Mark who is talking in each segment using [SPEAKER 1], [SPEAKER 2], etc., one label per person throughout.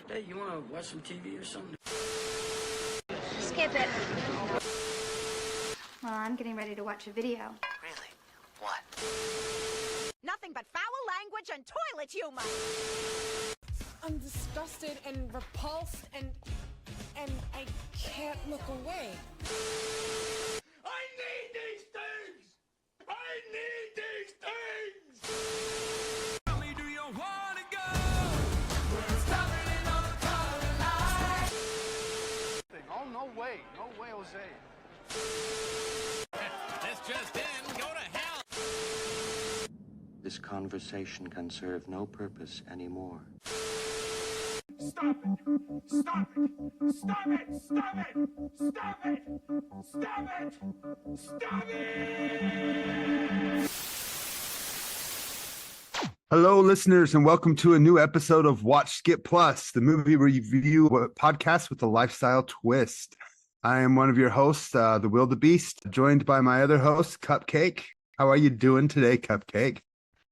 [SPEAKER 1] Hey, you want to watch some TV or something?
[SPEAKER 2] Skip it. Well, I'm getting ready to watch a video.
[SPEAKER 3] Really? What?
[SPEAKER 4] Nothing but foul language and toilet humor.
[SPEAKER 5] I'm disgusted and repulsed and I can't look away.
[SPEAKER 6] I need these things! I need these things! Tell me, do you want to go? We're stopping on the color line.
[SPEAKER 7] Oh, no way, Jose.
[SPEAKER 6] This just in, go to hell!
[SPEAKER 8] This conversation can serve no purpose anymore.
[SPEAKER 6] Stop it! Stop it! Stop it! Stop it! Stop it! Stop it! Stop it!
[SPEAKER 9] Hello, listeners, and welcome to a new episode of Watch Skip Plus, the movie review podcast with a lifestyle twist. I am one of your hosts, the WillDaBeast, joined by my other host, Cupcake. How are you doing today, Cupcake?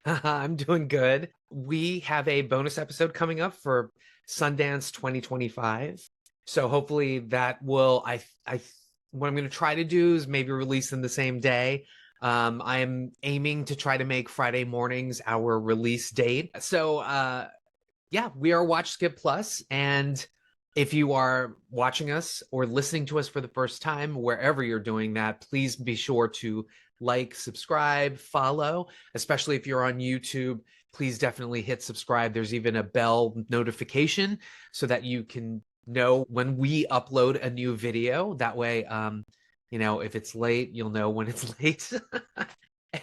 [SPEAKER 10] I'm doing good. We have a bonus episode coming up for Sundance 2025. So hopefully that will, what I'm going to try to do is maybe release in the same day. I am aiming to try to make Friday mornings our release date. So yeah, we are Watch Skip Plus. And if you are watching us or listening to us for the first time, wherever you're doing that, please be sure to like, subscribe, follow, especially if you're on YouTube. Please definitely hit subscribe. There's even a bell notification so that you can know when we upload a new video. That way, you know, if it's late, you'll know when it's late.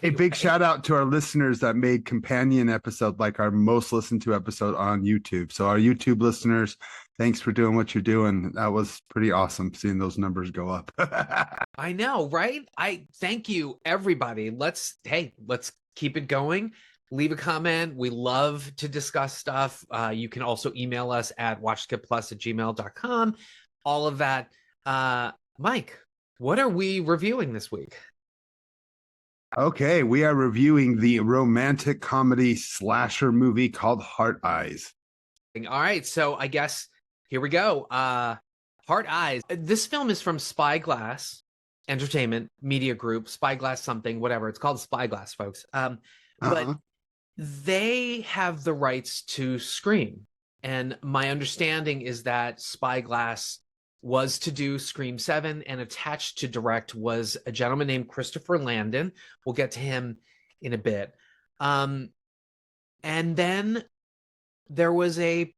[SPEAKER 9] A big shout out to our listeners that made companion episode, like our most listened to episode on YouTube. So our YouTube listeners, thanks for doing what you're doing. That was pretty awesome seeing those numbers go up.
[SPEAKER 10] I know, right? I thank you, everybody. Let's keep it going. Leave a comment. We love to discuss stuff. You can also email us at watchskipplus@gmail.com. All of that. Mike, what are we reviewing this week?
[SPEAKER 9] Okay, we are reviewing the romantic comedy slasher movie called Heart Eyes.
[SPEAKER 10] All right, so I guess here we go. Heart Eyes. This film is from Spyglass Entertainment Media Group, Spyglass something, whatever. It's called Spyglass, folks. But they have the rights to Scream. And my understanding is that Spyglass was to do Scream 7, and attached to direct was a gentleman named Christopher Landon. We'll get to him in a bit. And then there was a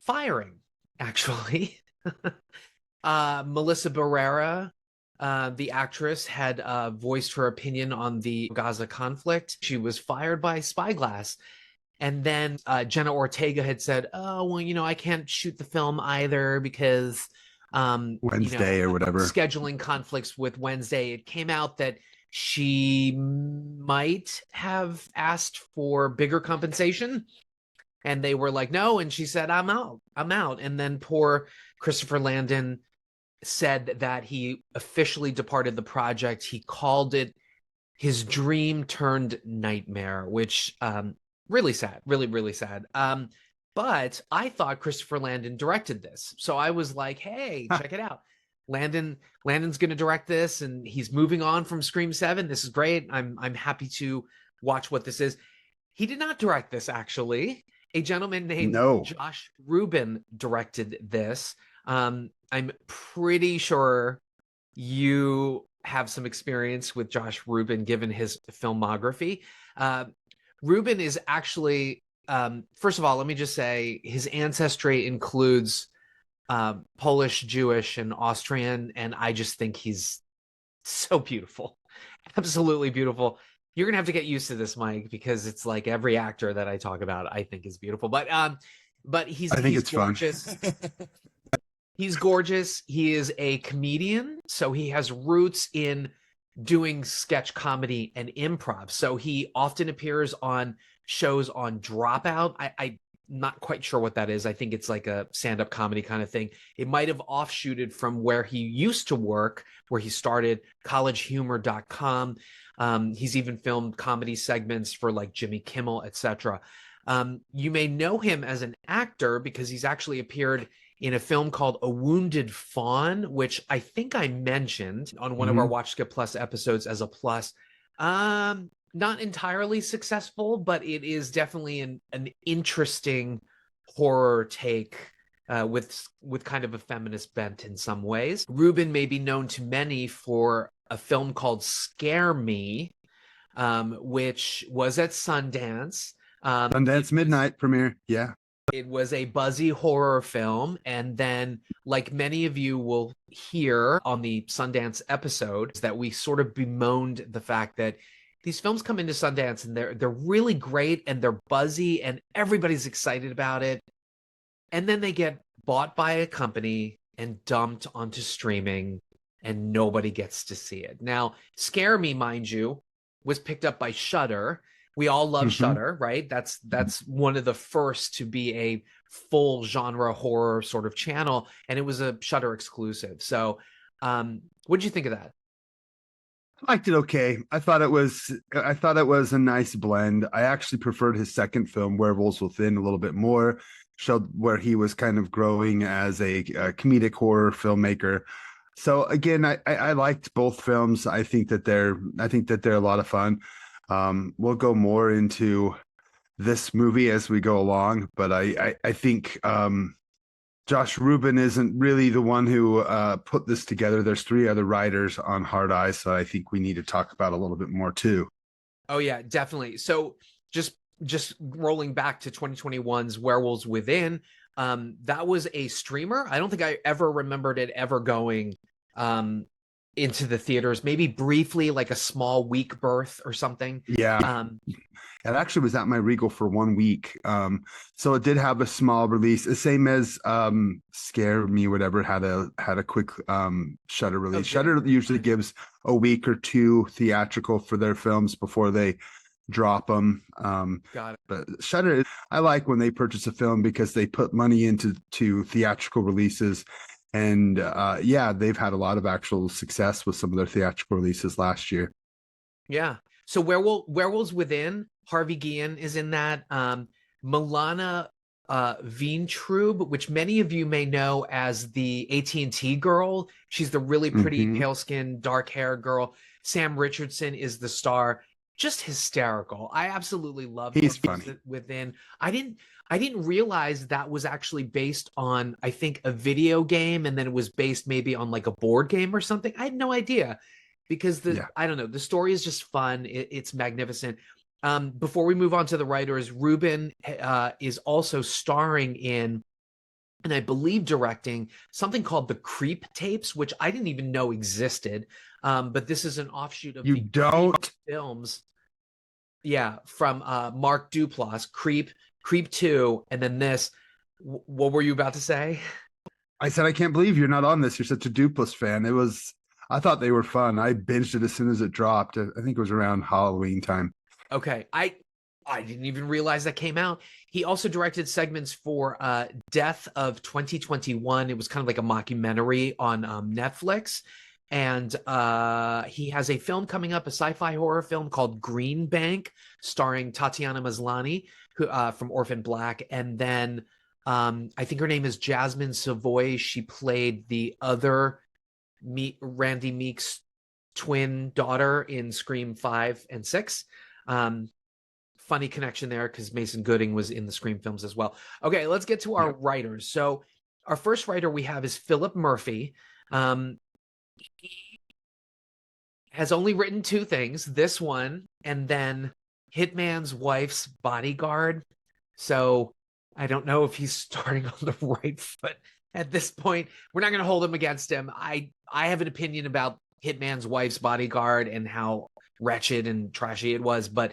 [SPEAKER 10] firing, actually. Melissa Barrera, the actress, had voiced her opinion on the Gaza conflict. She was fired by Spyglass. And then Jenna Ortega had said, oh, well, you know, I can't shoot the film either because
[SPEAKER 9] Wednesday or whatever.
[SPEAKER 10] Scheduling conflicts with Wednesday. It came out that she might have asked for bigger compensation. And they were like, no. And she said, I'm out. And then poor Christopher Landon said that he officially departed the project. He called it his dream turned nightmare, which really sad, really, really sad. But I thought Christopher Landon directed this. So I was like, hey, check it out. Landon's going to direct this, and he's moving on from Scream 7. This is great. I'm happy to watch what this is. He did not direct this, actually. A gentleman named Josh Ruben directed this. I'm pretty sure you have some experience with Josh Ruben, given his filmography. Ruben is actually, first of all, let me just say his ancestry includes Polish, Jewish, and Austrian, and I just think he's so beautiful. Absolutely beautiful. You're going to have to get used to this, Mike, because it's like every actor that I talk about, I think is beautiful. But he's gorgeous. Fun. He's gorgeous. He is a comedian, so he has roots in doing sketch comedy and improv. So he often appears on shows on Dropout. I'm not quite sure what that is. I think it's like a stand-up comedy kind of thing. It might have offshooted from where he used to work, where he started collegehumor.com. He's even filmed comedy segments for like Jimmy Kimmel, etc. You may know him as an actor because he's actually appeared in a film called A Wounded Fawn, which I think I mentioned on one of our Watch Skip Plus episodes as a plus. Not entirely successful, but it is definitely an interesting horror take with kind of a feminist bent in some ways. Ruben may be known to many for a film called Scare Me, which was at Sundance.
[SPEAKER 9] Sundance midnight premiere. Yeah.
[SPEAKER 10] It was a buzzy horror film. And then, like many of you will hear on the Sundance episode, that we sort of bemoaned the fact that these films come into Sundance and they're really great and they're buzzy and everybody's excited about it. And then they get bought by a company and dumped onto streaming and nobody gets to see it. Now, Scare Me, mind you, was picked up by Shudder. We all love Shudder, right? That's one of the first to be a full genre horror sort of channel, and it was a Shudder exclusive. So, what did you think of that?
[SPEAKER 9] I liked it okay. I thought it was a nice blend. I actually preferred his second film, Werewolves Within, a little bit more. Showed where he was kind of growing as a comedic horror filmmaker. So again, I liked both films. I think that they're a lot of fun. We'll go more into this movie as we go along, but I think Josh Ruben isn't really the one who put this together. There's 3 other writers on Hard Eyes, so I think we need to talk about a little bit more too.
[SPEAKER 10] Oh yeah, definitely. So just rolling back to 2021's Werewolves Within, that was a streamer. I don't think I ever remembered it ever going into the theaters, maybe briefly, like a small week berth or something.
[SPEAKER 9] Yeah. It actually was at my Regal for 1 week. So it did have a small release, the same as Scare Me, whatever, had a quick Shudder release. Okay. Shudder usually gives a week or 2 theatrical for their films before they drop them.
[SPEAKER 10] Got it.
[SPEAKER 9] But Shudder, I like when they purchase a film because they put money into theatrical releases. And yeah, they've had a lot of actual success with some of their theatrical releases last year.
[SPEAKER 10] Yeah. So Werewolves Within, Harvey Guillen is in that. Milana Weintraub, which many of you may know as the AT&T girl. She's the really pretty pale-skinned, dark-haired girl. Sam Richardson is the star. Just hysterical. I absolutely love
[SPEAKER 9] He's funny.
[SPEAKER 10] Within. I didn't realize that was actually based on, I think, a video game, and then it was based maybe on like a board game or something. I had no idea because I don't know. The story is just fun. It's magnificent. Before we move on to the writers, Ruben is also starring in, and I believe directing, something called The Creep Tapes, which I didn't even know existed. But this is an offshoot of films. Yeah, from Mark Duplass, Creep 2, and then this. What were you about to say?
[SPEAKER 9] I said, I can't believe you're not on this. You're such a Duplass fan. I thought they were fun. I binged it as soon as it dropped. I think it was around Halloween time.
[SPEAKER 10] Okay, I didn't even realize that came out. He also directed segments for Death of 2021. It was kind of like a mockumentary on Netflix. And he has a film coming up, a sci-fi horror film called Green Bank, starring Tatiana Maslany, who from Orphan Black. And then I think her name is Jasmine Savoy. She played the other Randy Meek's twin daughter in Scream 5 and 6. Funny connection there because Mason Gooding was in the Scream films as well. Okay, let's get to our writers. So our first writer we have is Philip Murphy. He has only written 2 things, this one and then Hitman's Wife's Bodyguard. So I don't know if he's starting on the right foot at this point. We're not going to hold him against him. I have an opinion about Hitman's Wife's Bodyguard and how wretched and trashy it was. But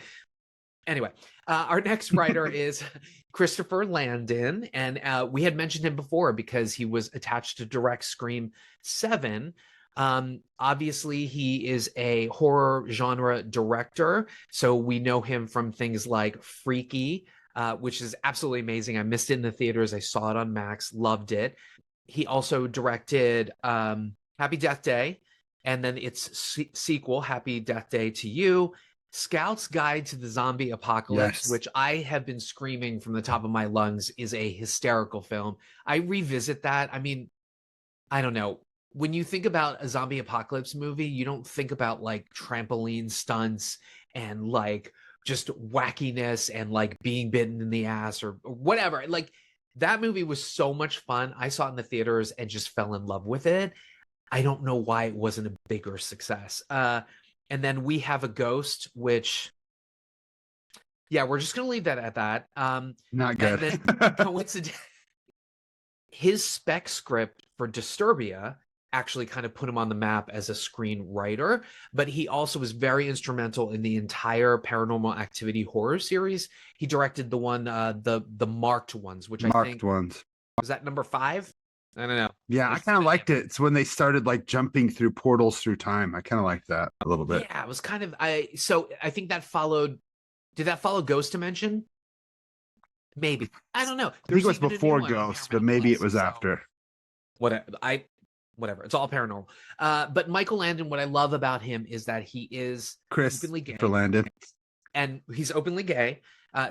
[SPEAKER 10] anyway, our next writer is Christopher Landon. And we had mentioned him before because he was attached to direct Scream 7. Obviously, he is a horror genre director. So we know him from things like Freaky, which is absolutely amazing. I missed it in the theaters. I saw it on Max, loved it. He also directed Happy Death Day, and then its sequel, Happy Death Day to You. Scout's Guide to the Zombie Apocalypse,
[SPEAKER 9] Yes.
[SPEAKER 10] which I have been screaming from the top of my lungs, is a hysterical film. I revisit that. I mean, I don't know. When you think about a zombie apocalypse movie, you don't think about like trampoline stunts and like just wackiness and like being bitten in the ass or whatever. Like that movie was so much fun. I saw it in the theaters and just fell in love with it. I don't know why it wasn't a bigger success. And then We Have a Ghost, which, yeah, we're just going to leave that at that.
[SPEAKER 9] Not good.
[SPEAKER 10] And then coincidentally, his spec script for Disturbia actually kind of put him on the map as a screenwriter, but he also was very instrumental in the entire Paranormal Activity horror series. He directed the one, the marked ones, which I think
[SPEAKER 9] ones.
[SPEAKER 10] was that number 5. I don't know.
[SPEAKER 9] Yeah, I kind of liked it. It's when they started like jumping through portals through time. I kind of liked that a little bit.
[SPEAKER 10] Yeah, it was kind of so I think that followed. Did that follow Ghost Dimension? Maybe. I don't know.
[SPEAKER 9] I think it was before Ghost, but maybe it was after.
[SPEAKER 10] Whatever. It's all paranormal. But Michael Landon, what I love about him is that he is openly gay.
[SPEAKER 9] Christopher Landon.
[SPEAKER 10] And he's openly gay.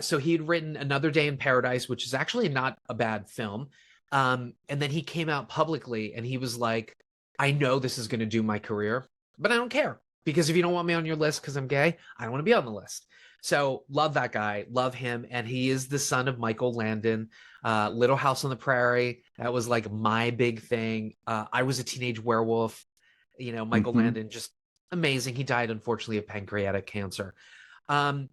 [SPEAKER 10] So he had written Another Day in Paradise, which is actually not a bad film. And then he came out publicly and he was like, I know this is going to do my career, but I don't care. Because if you don't want me on your list because I'm gay, I don't want to be on the list. So love that guy, love him. And he is the son of Michael Landon, Little House on the Prairie. That was like my big thing. I Was a Teenage Werewolf. You know, Michael Landon, just amazing. He died, unfortunately, of pancreatic cancer. And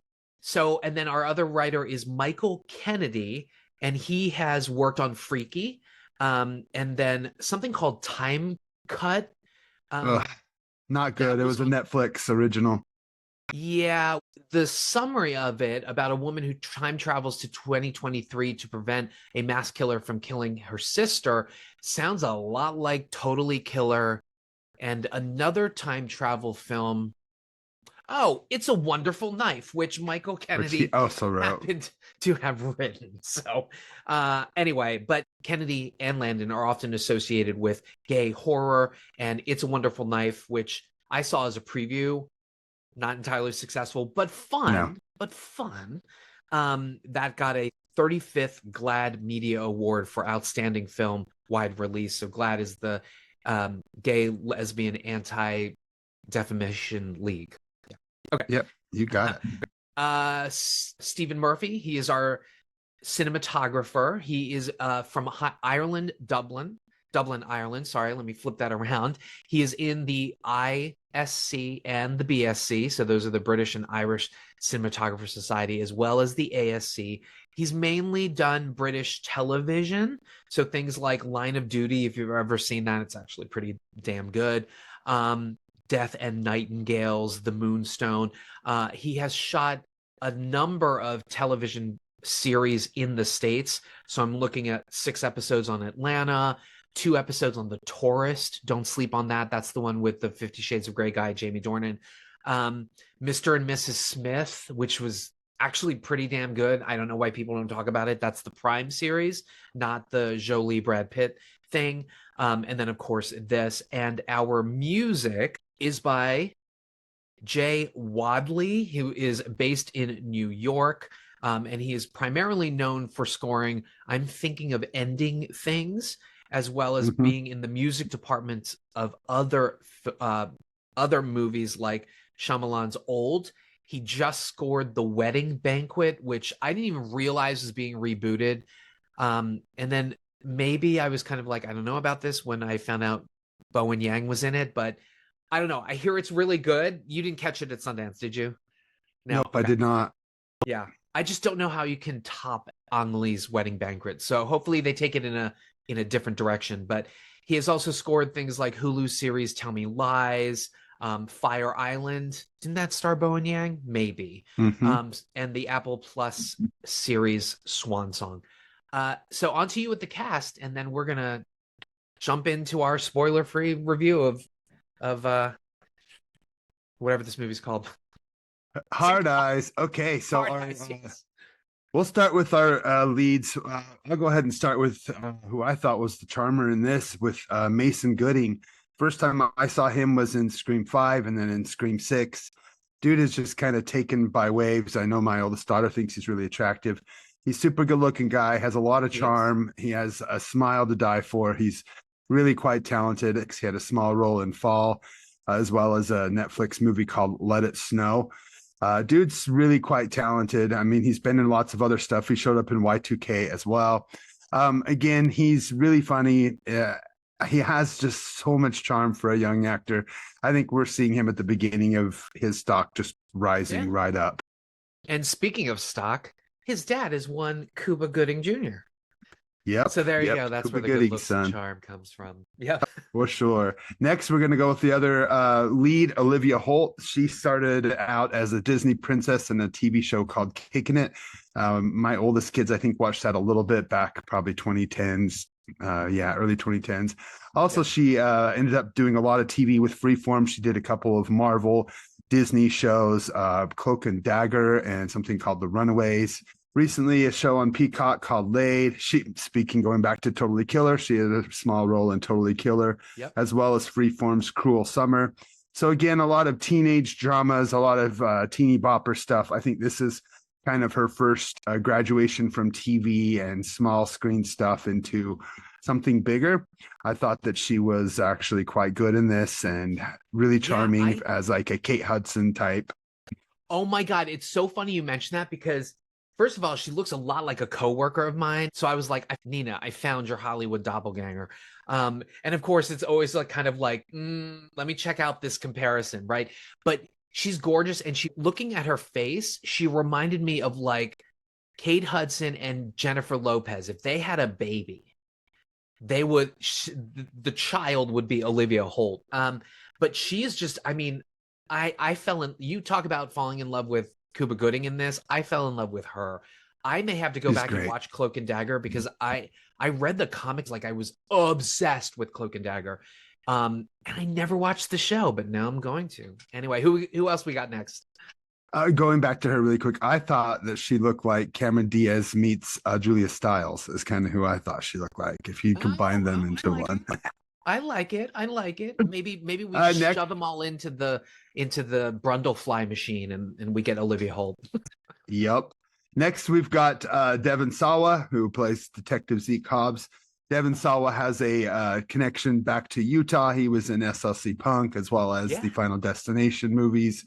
[SPEAKER 10] then our other writer is Michael Kennedy, and he has worked on Freaky, and then something called Time Cut.
[SPEAKER 9] Not good. It was a Netflix original.
[SPEAKER 10] Yeah, the summary of it about a woman who time travels to 2023 to prevent a mass killer from killing her sister sounds a lot like Totally Killer and another time travel film. Oh, It's a Wonderful Knife, which Michael Kennedy
[SPEAKER 9] also wrote.
[SPEAKER 10] happened to have written. So anyway, but Kennedy and Landon are often associated with gay horror, and It's a Wonderful Knife, which I saw as a preview, not entirely successful, but fun. That got a 35th GLAAD Media Award for Outstanding Film Wide Release. So GLAAD is the Gay Lesbian Anti-Defamation League. Yeah. Okay.
[SPEAKER 9] Yep, you got it.
[SPEAKER 10] Stephen Murphy, he is our cinematographer. He is from Ireland, Dublin, Ireland. Sorry, let me flip that around. He is in the ISC and the BSC. So those are the British and Irish Cinematographer Society, as well as the ASC. He's mainly done British television. So things like Line of Duty, if you've ever seen that, it's actually pretty damn good. Death and Nightingales, The Moonstone. He has shot a number of television series in the States. So I'm looking at 6 episodes on Atlanta, 2 episodes on The Tourist. Don't sleep on that. That's the one with the 50 Shades of Grey guy, Jamie Dornan. Mr. and Mrs. Smith, which was actually pretty damn good. I don't know why people don't talk about it. That's the Prime series, not the Jolie Brad Pitt thing. And then, of course, this. And our music is by Jay Wadley, who is based in New York. And he is primarily known for scoring I'm Thinking of Ending Things, as well as being in the music department of other movies like Shyamalan's Old. He just scored The Wedding Banquet, which I didn't even realize was being rebooted. And then maybe I was kind of like, I don't know about this when I found out Bowen Yang was in it, but I don't know. I hear it's really good. You didn't catch it at Sundance, did you? No,
[SPEAKER 9] nope, okay. I did not.
[SPEAKER 10] Yeah. I just don't know how you can top Annalie's Wedding Banquet. So hopefully they take it in a different direction. But he has also scored things like Hulu's series Tell Me Lies, Fire Island. Didn't that star Bowen Yang? Maybe. And the Apple Plus series Swan Song. So on to you with the cast, and then we're gonna jump into our spoiler-free review of whatever this movie's called.
[SPEAKER 9] Hard Eyes. Okay, so we'll start with our leads. I'll go ahead and start with who I thought was the charmer in this, with Mason Gooding. First time I saw him was in Scream 5 and then in Scream 6. dude is just kind of taken by waves. I know my oldest daughter thinks he's really attractive. He's super good looking guy, has a lot of charm. He has a smile to die for. He's really quite talented. He had a small role in Fall, as well as a Netflix movie called Let It Snow. Dude's really quite talented. I mean, he's been in lots of other stuff. He showed up in Y2K as well. Again, he's really funny. He has just so much charm for a young actor. I think we're seeing him at the beginning of his stock just rising right up.
[SPEAKER 10] And speaking of stock, his dad is one Cuba Gooding Jr.
[SPEAKER 9] Yep.
[SPEAKER 10] So there you go. That's
[SPEAKER 9] Cuba
[SPEAKER 10] where the good
[SPEAKER 9] Gooding,
[SPEAKER 10] looks
[SPEAKER 9] son.
[SPEAKER 10] and charm comes from. Yep.
[SPEAKER 9] For sure. Next, we're going to go with the other lead, Olivia Holt. She started out as a Disney princess in a TV show called Kicking It. My oldest kids, I think, watched that a little bit back, probably 2010s. Early 2010s. Also, she ended up doing a lot of TV with Freeform. She did a couple of Marvel, Disney shows, Cloak and Dagger, and something called The Runaways. Recently, a show on Peacock called Laid. Going back to Totally Killer, she had a small role in Totally Killer, as well as Freeform's Cruel Summer. So again, a lot of teenage dramas, a lot of teeny bopper stuff. I think this is kind of her first graduation from TV and small screen stuff into something bigger. I thought that she was actually quite good in this and really charming as like a Kate Hudson type.
[SPEAKER 10] Oh my God. It's so funny you mentioned that because first of all, she looks a lot like a coworker of mine. So I was like, Nina, I found your Hollywood doppelganger. And of course, it's always like kind of like, let me check out this comparison, right? But she's gorgeous. And looking at her face, she reminded me of like Kate Hudson and Jennifer Lopez. If they had a baby, the child would be Olivia Holt. But she is just, I mean, you talk about falling in love with Cuba Gooding in this. I fell in love with her. I may have to go back and watch Cloak and Dagger because I read the comics, like I was obsessed with Cloak and Dagger. And I never watched the show, but now I'm going to. Anyway, who else we got next?
[SPEAKER 9] Going back to her really quick, I thought that she looked like Cameron Diaz meets Julia Stiles is kind of who I thought she looked like if you combine them into one.
[SPEAKER 10] I like it. Maybe we shove them all into the Brundlefly machine and we get Olivia Holt.
[SPEAKER 9] Yep. Next, we've got Devon Sawa, who plays Detective Zeke Hobbs. Devon Sawa has a connection back to Utah. He was in SLC Punk as well as the Final Destination movies.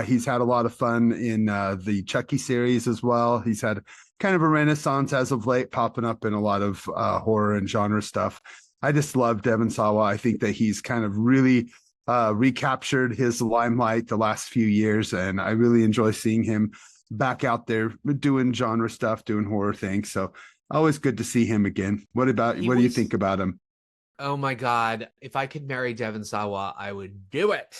[SPEAKER 9] He's had a lot of fun in the Chucky series as well. He's had kind of a renaissance as of late, popping up in a lot of horror and genre stuff. I just love Devon Sawa. I think that he's kind of really recaptured his limelight the last few years, and I really enjoy seeing him back out there doing genre stuff, doing horror things. So always good to see him again. What do you think about him?
[SPEAKER 10] Oh my God. If I could marry Devon Sawa, I would do it.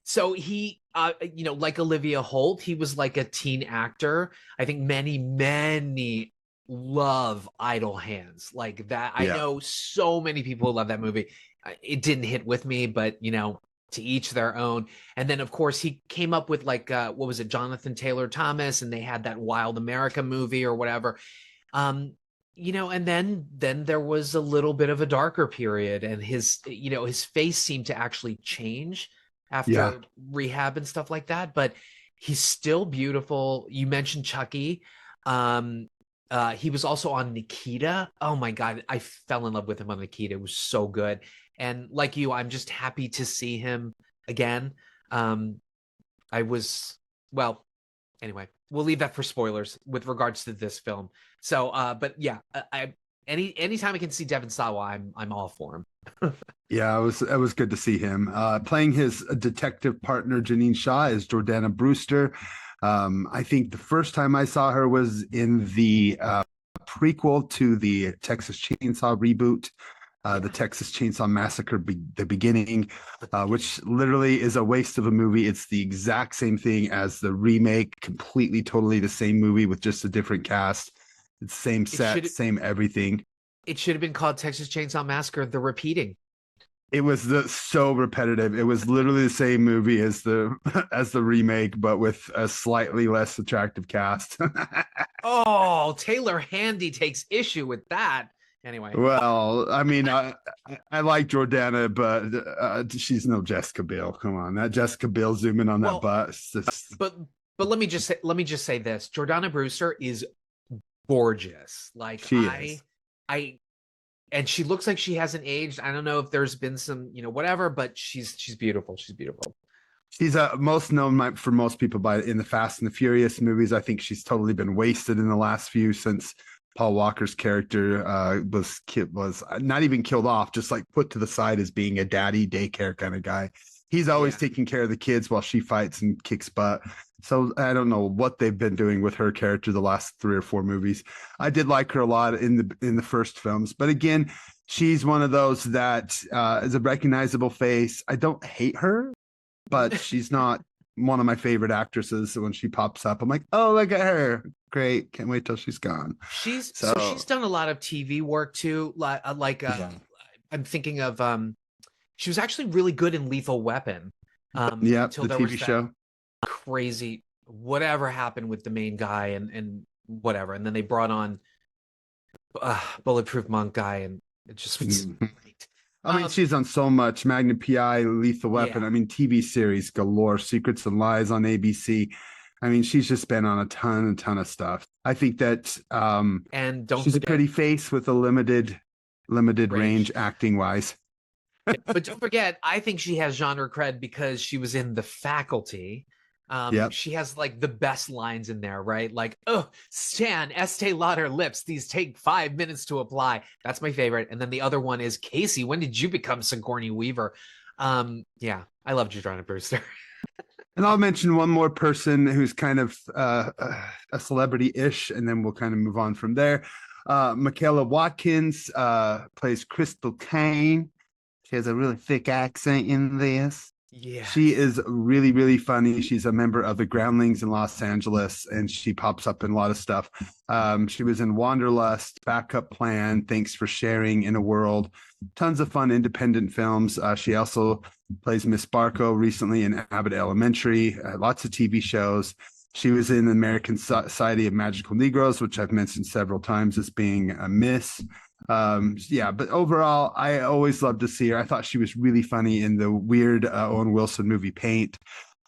[SPEAKER 10] So he, like Olivia Holt, he was like a teen actor. I think many love Idle Hands like that. I know so many people love that movie. It didn't hit with me, but to each their own. And then of course he came up with like, what was it? Jonathan Taylor Thomas. And they had that Wild America movie or whatever. And then there was a little bit of a darker period and his face seemed to actually change after rehab and stuff like that, but he's still beautiful. You mentioned Chucky. He was also on Nikita. Oh my God. I fell in love with him on Nikita. It was so good. And like you, I'm just happy to see him again. Anyway, we'll leave that for spoilers with regards to this film. So, but yeah, anytime I can see Devon Sawa, I'm all for him.
[SPEAKER 9] Yeah, it was good to see him. Playing his detective partner, Janine Shaw, is Jordana Brewster. I think the first time I saw her was in the prequel to the Texas Chainsaw reboot, the Texas Chainsaw Massacre, the beginning, which literally is a waste of a movie. It's the exact same thing as the remake, completely, totally the same movie with just a different cast. It's same set, same everything.
[SPEAKER 10] It should have been called Texas Chainsaw Massacre: The Repeating.
[SPEAKER 9] It was so repetitive. It was literally the same movie as the remake, but with a slightly less attractive cast.
[SPEAKER 10] Oh, Taylor Handy takes issue with that. Anyway.
[SPEAKER 9] Well, I mean, I like Jordana, but she's no Jessica Biel. Come on, that Jessica Biel zooming on that butt.
[SPEAKER 10] But let me just say this: Jordana Brewster is gorgeous. Like
[SPEAKER 9] she is.
[SPEAKER 10] And she looks like she hasn't aged. I don't know if there's been some, whatever, but she's beautiful. She's beautiful.
[SPEAKER 9] She's most known for most people in the Fast and the Furious movies. I think she's totally been wasted in the last few since Paul Walker's character was not even killed off, just like put to the side as being a daddy daycare kind of guy. He's always taking care of the kids while she fights and kicks butt. So I don't know what they've been doing with her character the last 3 or 4 movies. I did like her a lot in the first films, but again, she's one of those that is a recognizable face. I don't hate her, but she's not one of my favorite actresses. So when she pops up, I'm like, oh, look at her. Great. Can't wait till she's gone.
[SPEAKER 10] She's done a lot of TV work too. I'm thinking of, she was actually really good in Lethal Weapon.
[SPEAKER 9] The TV show.
[SPEAKER 10] Crazy, whatever happened with the main guy and whatever. And then they brought on Bulletproof Monk guy, and it just was great.
[SPEAKER 9] I mean, she's on so much. Magnum PI, Lethal Weapon. I mean, TV series galore, Secrets and Lies on ABC. I mean, she's just been on a ton of stuff. I think that
[SPEAKER 10] and
[SPEAKER 9] she's a pretty face with a limited range acting wise.
[SPEAKER 10] But don't forget, I think she has genre cred because she was in The Faculty. She has like the best lines in there, right? Like, oh, Stan, Estee Lauder lips. These take 5 minutes to apply. That's my favorite. And then the other one is, Casey, when did you become Sigourney Weaver? Yeah, I love Jordana Brewster.
[SPEAKER 9] And I'll mention one more person who's kind of a celebrity-ish, and then we'll kind of move on from there. Michaela Watkins plays Crystal Kane. She has a really thick accent in this.
[SPEAKER 10] Yeah.
[SPEAKER 9] She is really, really funny. She's a member of the Groundlings in Los Angeles, and she pops up in a lot of stuff. She was in Wanderlust, Backup Plan, Thanks for Sharing, In a World. Tons of fun independent films. She also plays Miss Barco recently in Abbott Elementary. Lots of TV shows. She was in the American Society of Magical Negroes, which I've mentioned several times as being a miss. But overall, I always loved to see her. I thought she was really funny in the weird Owen Wilson movie Paint.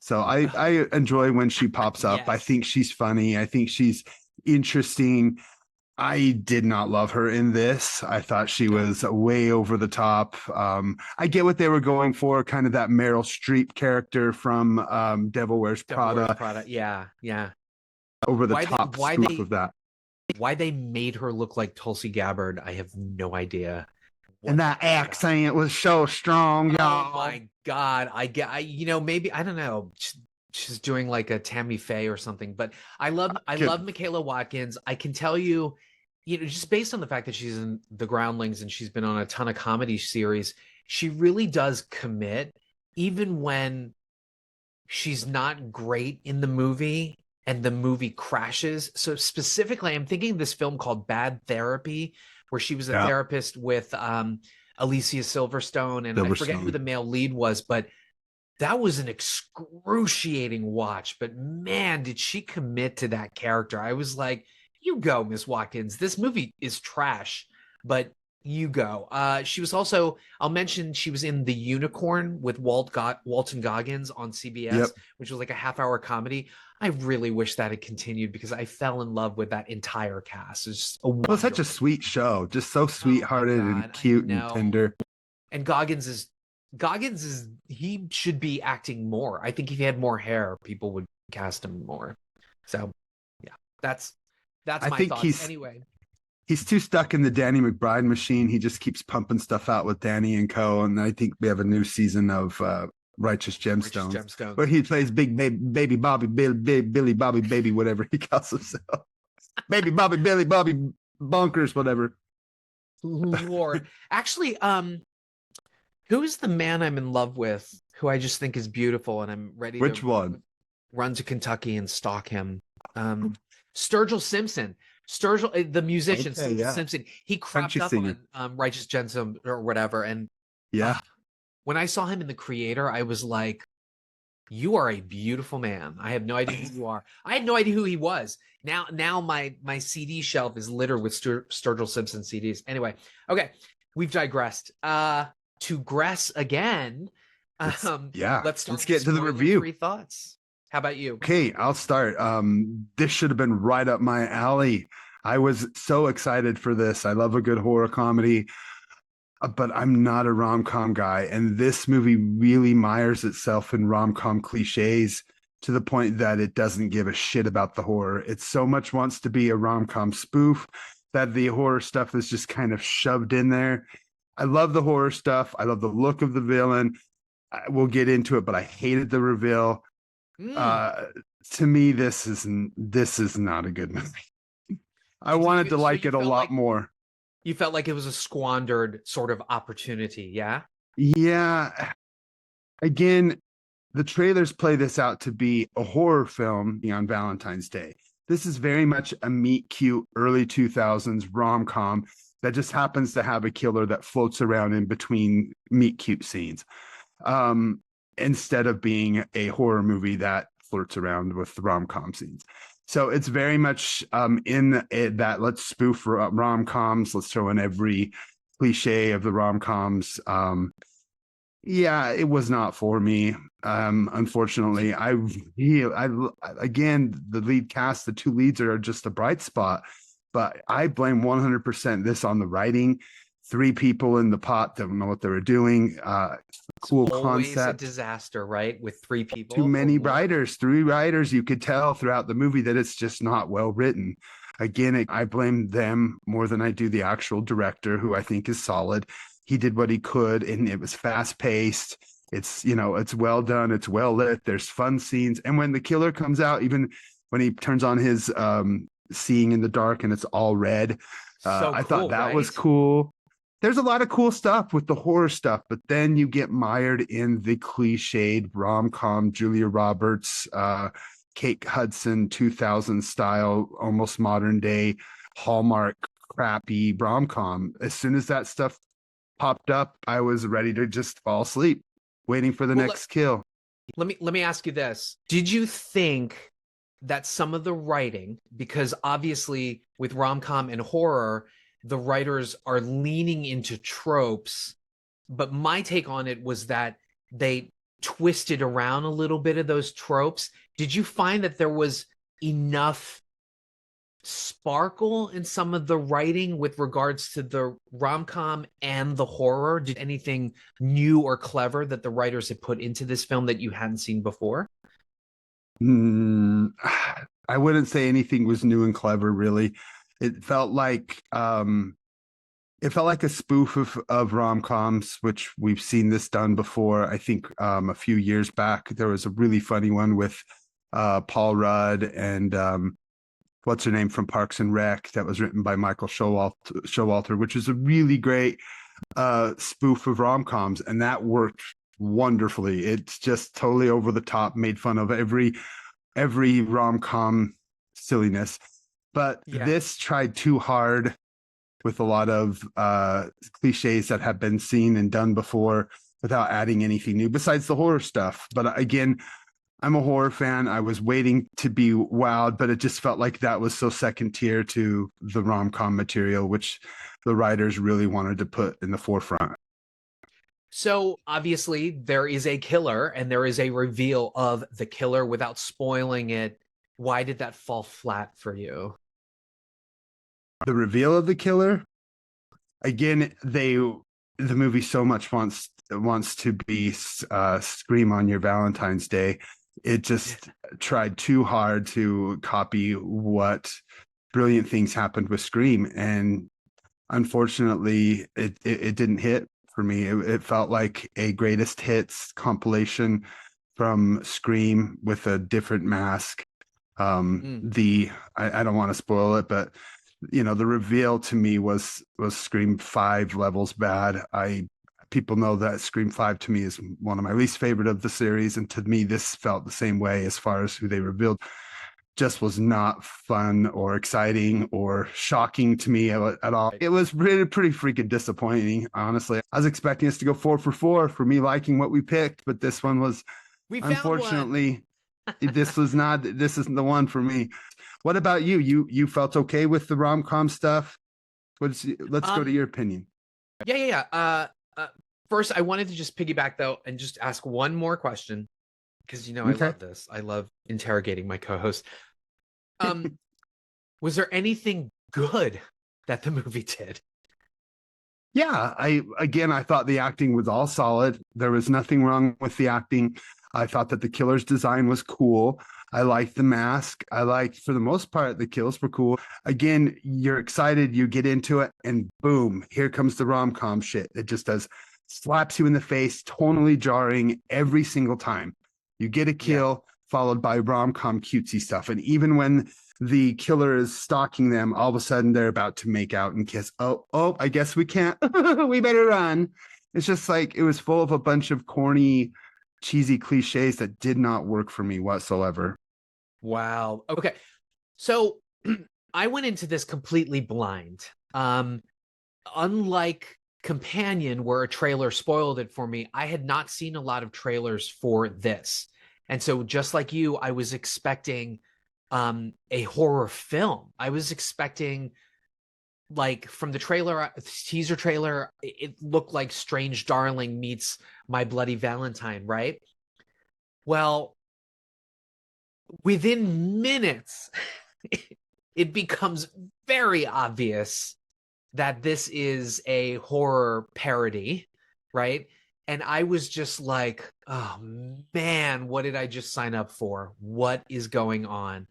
[SPEAKER 9] So I enjoy when she pops up. Yes. I think she's funny. I think she's interesting. I did not love her in this. I thought she was way over the top. I get what they were going for, kind of that Meryl Streep character from Devil Wears Prada.
[SPEAKER 10] Yeah.
[SPEAKER 9] Over the top spoof of that.
[SPEAKER 10] Why they made her look like Tulsi Gabbard, I have no idea.
[SPEAKER 9] And that accent was so strong, y'all.
[SPEAKER 10] Oh my God. Maybe, I don't know. She's doing like a Tammy Faye or something, but I love Michaela Watkins. I can tell you, just based on the fact that she's in the Groundlings and she's been on a ton of comedy series, she really does commit, even when she's not great in the movie and the movie crashes. So specifically, I'm thinking of this film called Bad Therapy, where she was a therapist with Alicia Silverstone, and I forget who the male lead was, but that was an excruciating watch. But man, did she commit to that character. I was like, you go, Miss Watkins. This movie is trash, but you go. She was also, I'll mention, she was in The Unicorn with Walton Goggins on CBS, which was like a half-hour comedy. I really wish that had continued because I fell in love with that entire cast. It's just
[SPEAKER 9] such a sweet show, just so sweethearted and cute and tender.
[SPEAKER 10] And Goggins is he should be acting more. I think if he had more hair, people would cast him more. So yeah, that's my thoughts. Anyway,
[SPEAKER 9] he's too stuck in the Danny McBride machine. He just keeps pumping stuff out with Danny and Co. And I think we have a new season of Righteous Gemstones, where he plays Big Baby Bobby Billy Bobby Baby, whatever he calls himself. Baby Bobby Billy Bobby Bonkers, whatever.
[SPEAKER 10] Lord, actually, who's the man I'm in love with, who I just think is beautiful, and I'm ready
[SPEAKER 9] Which one?
[SPEAKER 10] Run to Kentucky and stalk him. Sturgill Simpson. Sturgill, the musician, Simpson. He cropped up on Righteous Gemstones or whatever, and when I saw him in The Creator, I was like, You are a beautiful man. I have no idea who you are. I had no idea who he was. Now my CD shelf is littered with Sturgill Simpson CDs. Anyway, okay, we've digressed. To gress again. Let's start
[SPEAKER 9] let's get to the review.
[SPEAKER 10] Free thoughts. How about you?
[SPEAKER 9] Okay, I'll start. This should have been right up my alley. I was so excited for this. I love a good horror comedy, but I'm not a rom-com guy. And this movie really mires itself in rom-com cliches to the point that it doesn't give a shit about the horror. It so much wants to be a rom-com spoof that the horror stuff is just kind of shoved in there. I love the horror stuff. I love the look of the villain. We'll get into it, but I hated the reveal. To me, this is not a good movie. I wanted to like it a lot more.
[SPEAKER 10] You felt like it was a squandered sort of opportunity, yeah?
[SPEAKER 9] Yeah. Again, the trailers play this out to be a horror film on Valentine's Day. This is very much a meet cute early 2000s rom-com that just happens to have a killer that floats around in between meet cute scenes. Instead of being a horror movie that flirts around with the rom-com scenes. So it's very much in that let's spoof rom-coms, let's throw in every cliche of the rom-coms. Yeah, it was not for me. Unfortunately, again, the lead cast, the two leads are just a bright spot, but I blame 100% this on the writing. 3 people in the pot don't know what they were doing. Cool
[SPEAKER 10] always
[SPEAKER 9] concept.
[SPEAKER 10] A disaster, right? With 3 people.
[SPEAKER 9] Too many writers, 3 writers. You could tell throughout the movie that it's just not well written. Again, I blame them more than I do the actual director, who I think is solid. He did what he could, and it was fast paced. It's, it's well done. It's well lit. There's fun scenes. And when the killer comes out, even when he turns on his seeing in the dark and it's all red, I thought that was cool. There's a lot of cool stuff with the horror stuff, but then you get mired in the cliched rom-com, Julia Roberts, Kate Hudson, 2000 style, almost modern day Hallmark crappy rom-com. As soon as that stuff popped up, I was ready to just fall asleep, waiting for the next kill.
[SPEAKER 10] Let me ask you this. Did you think that some of the writing, because obviously with rom-com and horror, the writers are leaning into tropes, but my take on it was that they twisted around a little bit of those tropes. Did you find that there was enough sparkle in some of the writing with regards to the rom-com and the horror? Did anything new or clever that the writers had put into this film that you hadn't seen before?
[SPEAKER 9] I wouldn't say anything was new and clever, really. It felt like a spoof of rom-coms, which we've seen this done before. I think a few years back there was a really funny one with Paul Rudd and what's her name from Parks and Rec that was written by Michael Showalter, which is a really great spoof of rom-coms, and that worked wonderfully. It's just totally over the top, made fun of every rom-com silliness. But this tried too hard with a lot of cliches that have been seen and done before without adding anything new besides the horror stuff. But again, I'm a horror fan. I was waiting to be wowed, but it just felt like that was so second tier to the rom-com material, which the writers really wanted to put in the forefront.
[SPEAKER 10] So obviously there is a killer and there is a reveal of the killer. Without spoiling it, why did that fall flat for you?
[SPEAKER 9] The reveal of the killer, again, the movie so much wants to be Scream on your Valentine's Day. It just tried too hard to copy what brilliant things happened with Scream, and unfortunately, it didn't hit for me. It felt like a greatest hits compilation from Scream with a different mask. I don't want to spoil it, but the reveal to me was Scream 5 levels bad. People know that Scream 5 to me is one of my least favorite of the series, and to me this felt the same way as far as who they revealed. Just was not fun or exciting or shocking to me at all. It was really pretty freaking disappointing, honestly. I was expecting us to go 4 for 4 for me liking what we picked, but this one was
[SPEAKER 10] We found one.
[SPEAKER 9] Unfortunately, this isn't the one for me. What about you? You felt okay with the rom-com stuff? Let's go to your opinion.
[SPEAKER 10] Yeah. First, I wanted to just piggyback though and just ask one more question because I love this. I love interrogating my co-host. Was there anything good that the movie did?
[SPEAKER 9] Yeah, I thought the acting was all solid. There was nothing wrong with the acting. I thought that the killer's design was cool. I liked the mask. I liked, for the most part, the kills were cool. Again, you're excited, you get into it, and boom, here comes the rom-com shit. It just slaps you in the face, tonally jarring every single time. You get a kill followed by rom-com cutesy stuff. And even when the killer is stalking them, all of a sudden they're about to make out and kiss. Oh, I guess we can't. We better run. It's just like, it was full of a bunch of corny, cheesy cliches that did not work for me whatsoever.
[SPEAKER 10] Wow. Okay. So I went into this completely blind. Unlike Companion, where a trailer spoiled it for me, I had not seen a lot of trailers for this. And so just like you, I was expecting a horror film. I was expecting, like, from the trailer, teaser trailer, it looked like Strange Darling meets My Bloody Valentine, right? Well, within minutes, it becomes very obvious that this is a horror parody, right? And I was just like, oh man, what did I just sign up for? What is going on?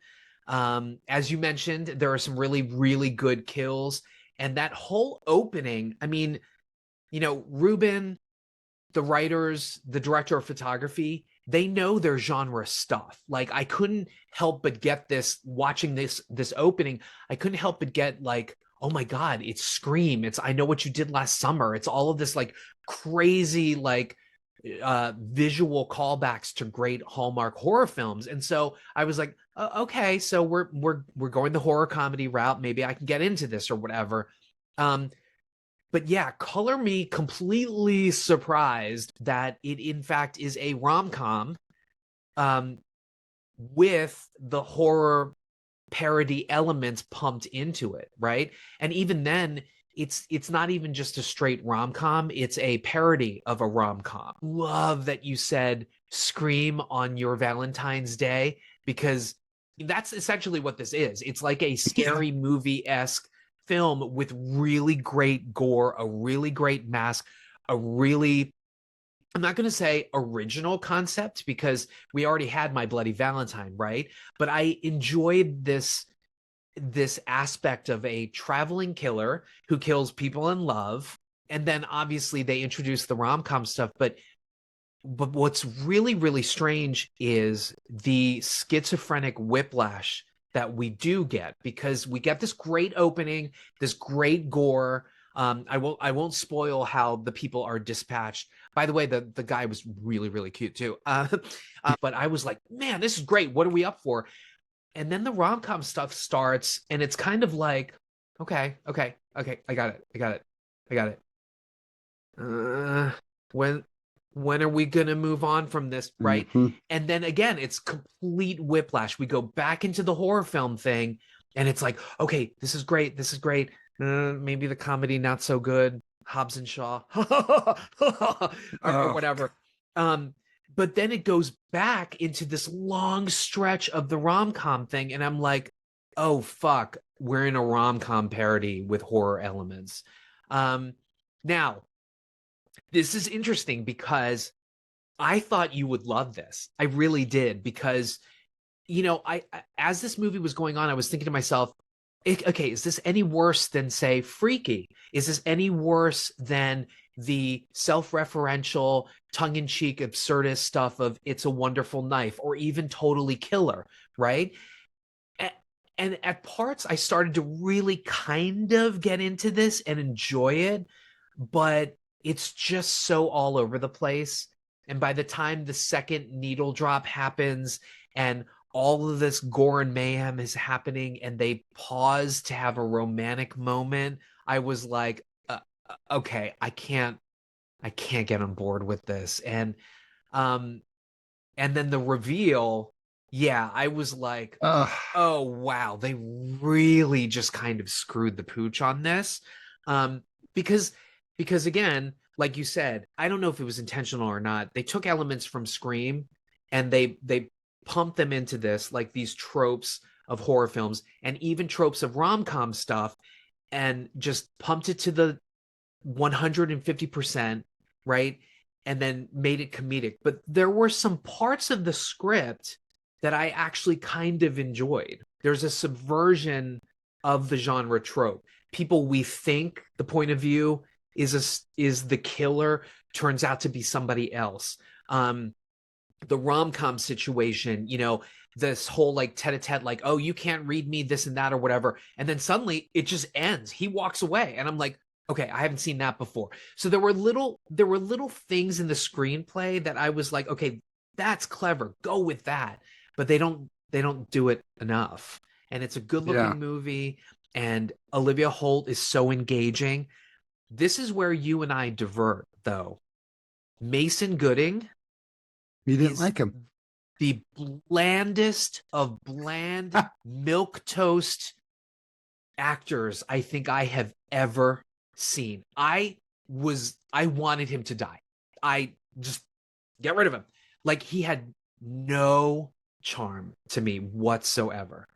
[SPEAKER 10] As you mentioned, there are some really, really good kills. And that whole opening, I mean, Ruben, the writers, the director of photography, they know their genre stuff. Like, I couldn't help but get this, watching this opening, I couldn't help but get like, oh my God, it's Scream. It's I Know What You Did Last Summer. It's all of this like crazy, like visual callbacks to great Hallmark horror films. And so I was like, okay, so we're going the horror comedy route. Maybe I can get into this or whatever. But yeah, color me completely surprised that it in fact is a rom-com with the horror parody elements pumped into it, right? And even then, it's not even just a straight rom-com, it's a parody of a rom-com. Love that you said Scream on your Valentine's Day, because that's essentially what this is. It's like a scary movie-esque film with really great gore, a really great mask, a really, I'm not going to say original concept because we already had My Bloody Valentine, right? But I enjoyed this aspect of a traveling killer who kills people in love. And then obviously they introduce the rom-com stuff. But what's really, really strange is the schizophrenic whiplash that we do get, because we get this great opening, this great gore. I won't spoil how the people are dispatched. By the way, the guy was really, really cute too. But I was like, man, this is great. What are we up for? And then the rom-com stuff starts, and it's kind of like, okay, I got it. When are we gonna move on from this, right? Mm-hmm. And then again, it's complete whiplash. We go back into the horror film thing, and it's like, okay, this is great. Maybe the comedy not so good. Hobbs and Shaw, or whatever. But then it goes back into this long stretch of the rom-com thing, and I'm like, oh fuck, we're in a rom-com parody with horror elements. Now, this is interesting because I thought you would love this. I really did, because, I as this movie was going on, I was thinking to myself, okay, is this any worse than, say, Freaky? Is this any worse than the self-referential, tongue-in-cheek, absurdist stuff of It's a Wonderful Knife, or even Totally Killer, right? And at parts, I started to really kind of get into this and enjoy it, but it's just so all over the place. And by the time the second needle drop happens and all of this gore and mayhem is happening and they pause to have a romantic moment, I was like, okay, I can't get on board with this. And And then the reveal, yeah, I was like, oh wow, they really just kind of screwed the pooch on this. Because again, like you said, I don't know if it was intentional or not. They took elements from Scream and they pumped them into this, like these tropes of horror films and even tropes of rom-com stuff, and just pumped it to the 150%, right? And then made it comedic. But there were some parts of the script that I actually kind of enjoyed. There's a subversion of the genre trope. People, we think the point of view is the killer, turns out to be somebody else. The rom-com situation, you know, this whole like tete-a-tete, like, oh, you can't read me this and that or whatever. And then suddenly it just ends. He walks away. And I'm like, okay, I haven't seen that before. So there were little things in the screenplay that I was like, okay, that's clever. Go with that. But they don't do it enough. And it's a good-looking movie. And Olivia Holt is so engaging. This is where you and I divert, though. Mason Gooding.
[SPEAKER 9] You didn't like him.
[SPEAKER 10] The blandest of bland milquetoast actors I think I have ever seen. I wanted him to die. I just get rid of him. Like, he had no charm to me whatsoever.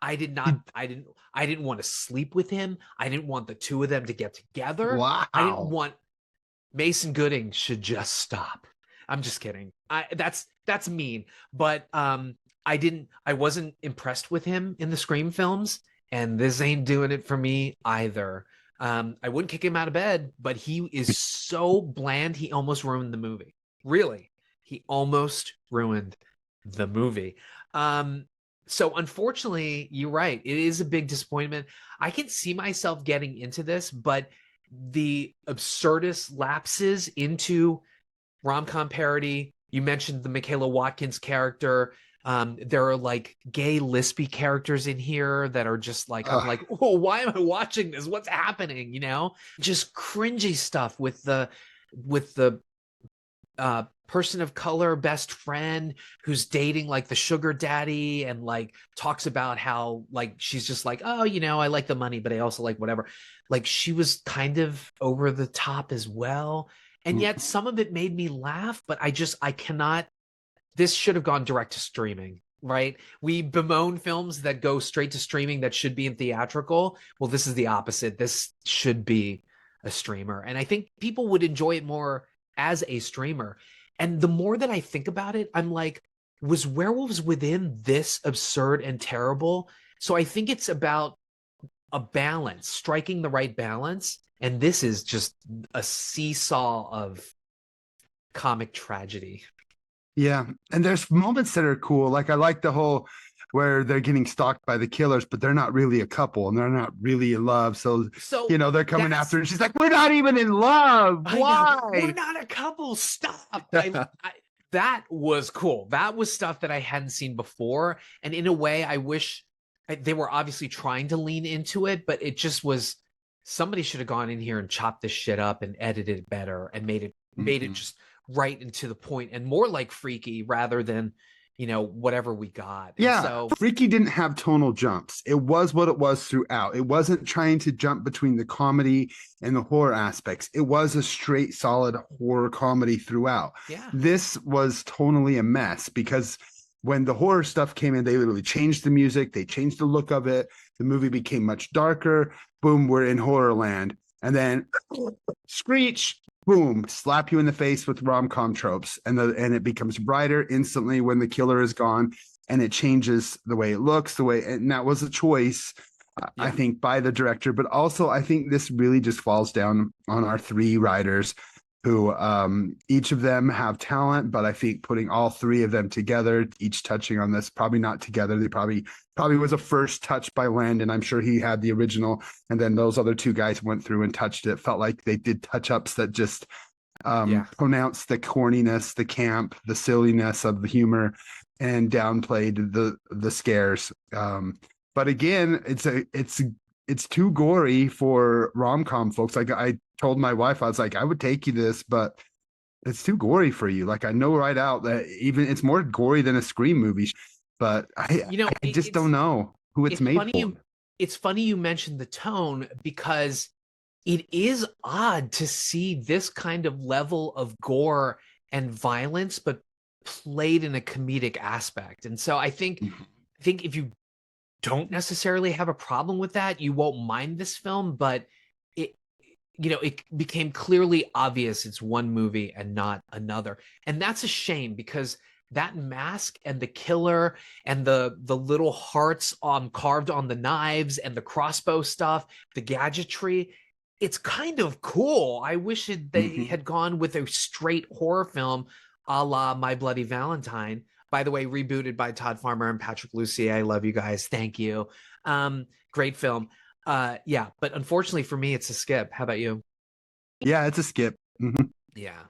[SPEAKER 10] I didn't want to sleep with him. I didn't want the two of them to get together.
[SPEAKER 9] Wow.
[SPEAKER 10] I didn't want Mason Gooding should just stop. I'm just kidding. That's mean. But I wasn't impressed with him in the Scream films, and this ain't doing it for me either. I wouldn't kick him out of bed, but he is so bland, he almost ruined the movie. Really. He almost ruined the movie. So unfortunately, you're right. It is a big disappointment. I can see myself getting into this, but the absurdist lapses into rom-com parody. You mentioned the Michaela Watkins character. There are like gay lispy characters in here that are just like, I'm like, oh, why am I watching this? What's happening? You know, just cringy stuff with the person of color best friend who's dating like the sugar daddy and like talks about how like she's just like, oh, you know, I like the money, but I also like whatever. Like, she was kind of over the top as well. And yet some of it made me laugh, but I cannot. This should have gone direct to streaming, right? We bemoan films that go straight to streaming that should be in theatrical. Well, this is the opposite. This should be a streamer. And I think people would enjoy it more as a streamer. And the more that I think about it, I'm like, was Werewolves Within this absurd and terrible? So I think it's about a balance, striking the right balance. And this is just a seesaw of comic tragedy.
[SPEAKER 9] Yeah. And there's moments that are cool. Like, I like the whole where they're getting stalked by the killers, but they're not really a couple and they're not really in love. So you know, they're coming after her and she's like, we're not even in love. Why?
[SPEAKER 10] We're not a couple. Stop. That was cool. That was stuff that I hadn't seen before. And in a way, I wish they were obviously trying to lean into it, but it just was, somebody should have gone in here and chopped this shit up and edited it better and made it just right and to the point and more like Freaky rather than, you know, whatever we got.
[SPEAKER 9] Yeah.
[SPEAKER 10] So
[SPEAKER 9] Freaky didn't have tonal jumps. It was what it was throughout. It wasn't trying to jump between the comedy and the horror aspects. It was a straight, solid horror comedy throughout.
[SPEAKER 10] Yeah.
[SPEAKER 9] This was tonally a mess because when the horror stuff came in, they literally changed the music. They changed the look of it. The movie became much darker. Boom, we're in horror land. And then screech, boom, slap you in the face with rom-com tropes. And it becomes brighter instantly when the killer is gone. And it changes the way it looks, and that was a choice, I think, by the director. But also, I think this really just falls down on our three writers who each of them have talent, but I think putting all three of them together, each touching on this, probably not together. They probably was a first touch by Landon. I'm sure he had the original, and then those other two guys went through and touched it. Felt like they did touch-ups that just pronounced the corniness, the camp, the silliness of the humor, and downplayed the scares. But again, it's too gory for rom-com folks. Like, I told my wife, I was like, I would take you this, but it's too gory for you. Like I know right out that even it's more gory than a Scream movie, but I just don't know who it's made for.
[SPEAKER 10] It's funny you mentioned the tone because it is odd to see this kind of level of gore and violence, but played in a comedic aspect. And so I think if you don't necessarily have a problem with that, you won't mind this film, but it became clearly obvious it's one movie and not another. And that's a shame because that mask and the killer and the little hearts carved on the knives and the crossbow stuff, the gadgetry, it's kind of cool. I wish they had gone with a straight horror film a la My Bloody Valentine. By the way, rebooted by Todd Farmer and Patrick Lussier. I love you guys. Thank you. Great film. Yeah, but unfortunately for me, it's a skip. How about you?
[SPEAKER 9] Yeah, it's a skip.
[SPEAKER 10] Yeah.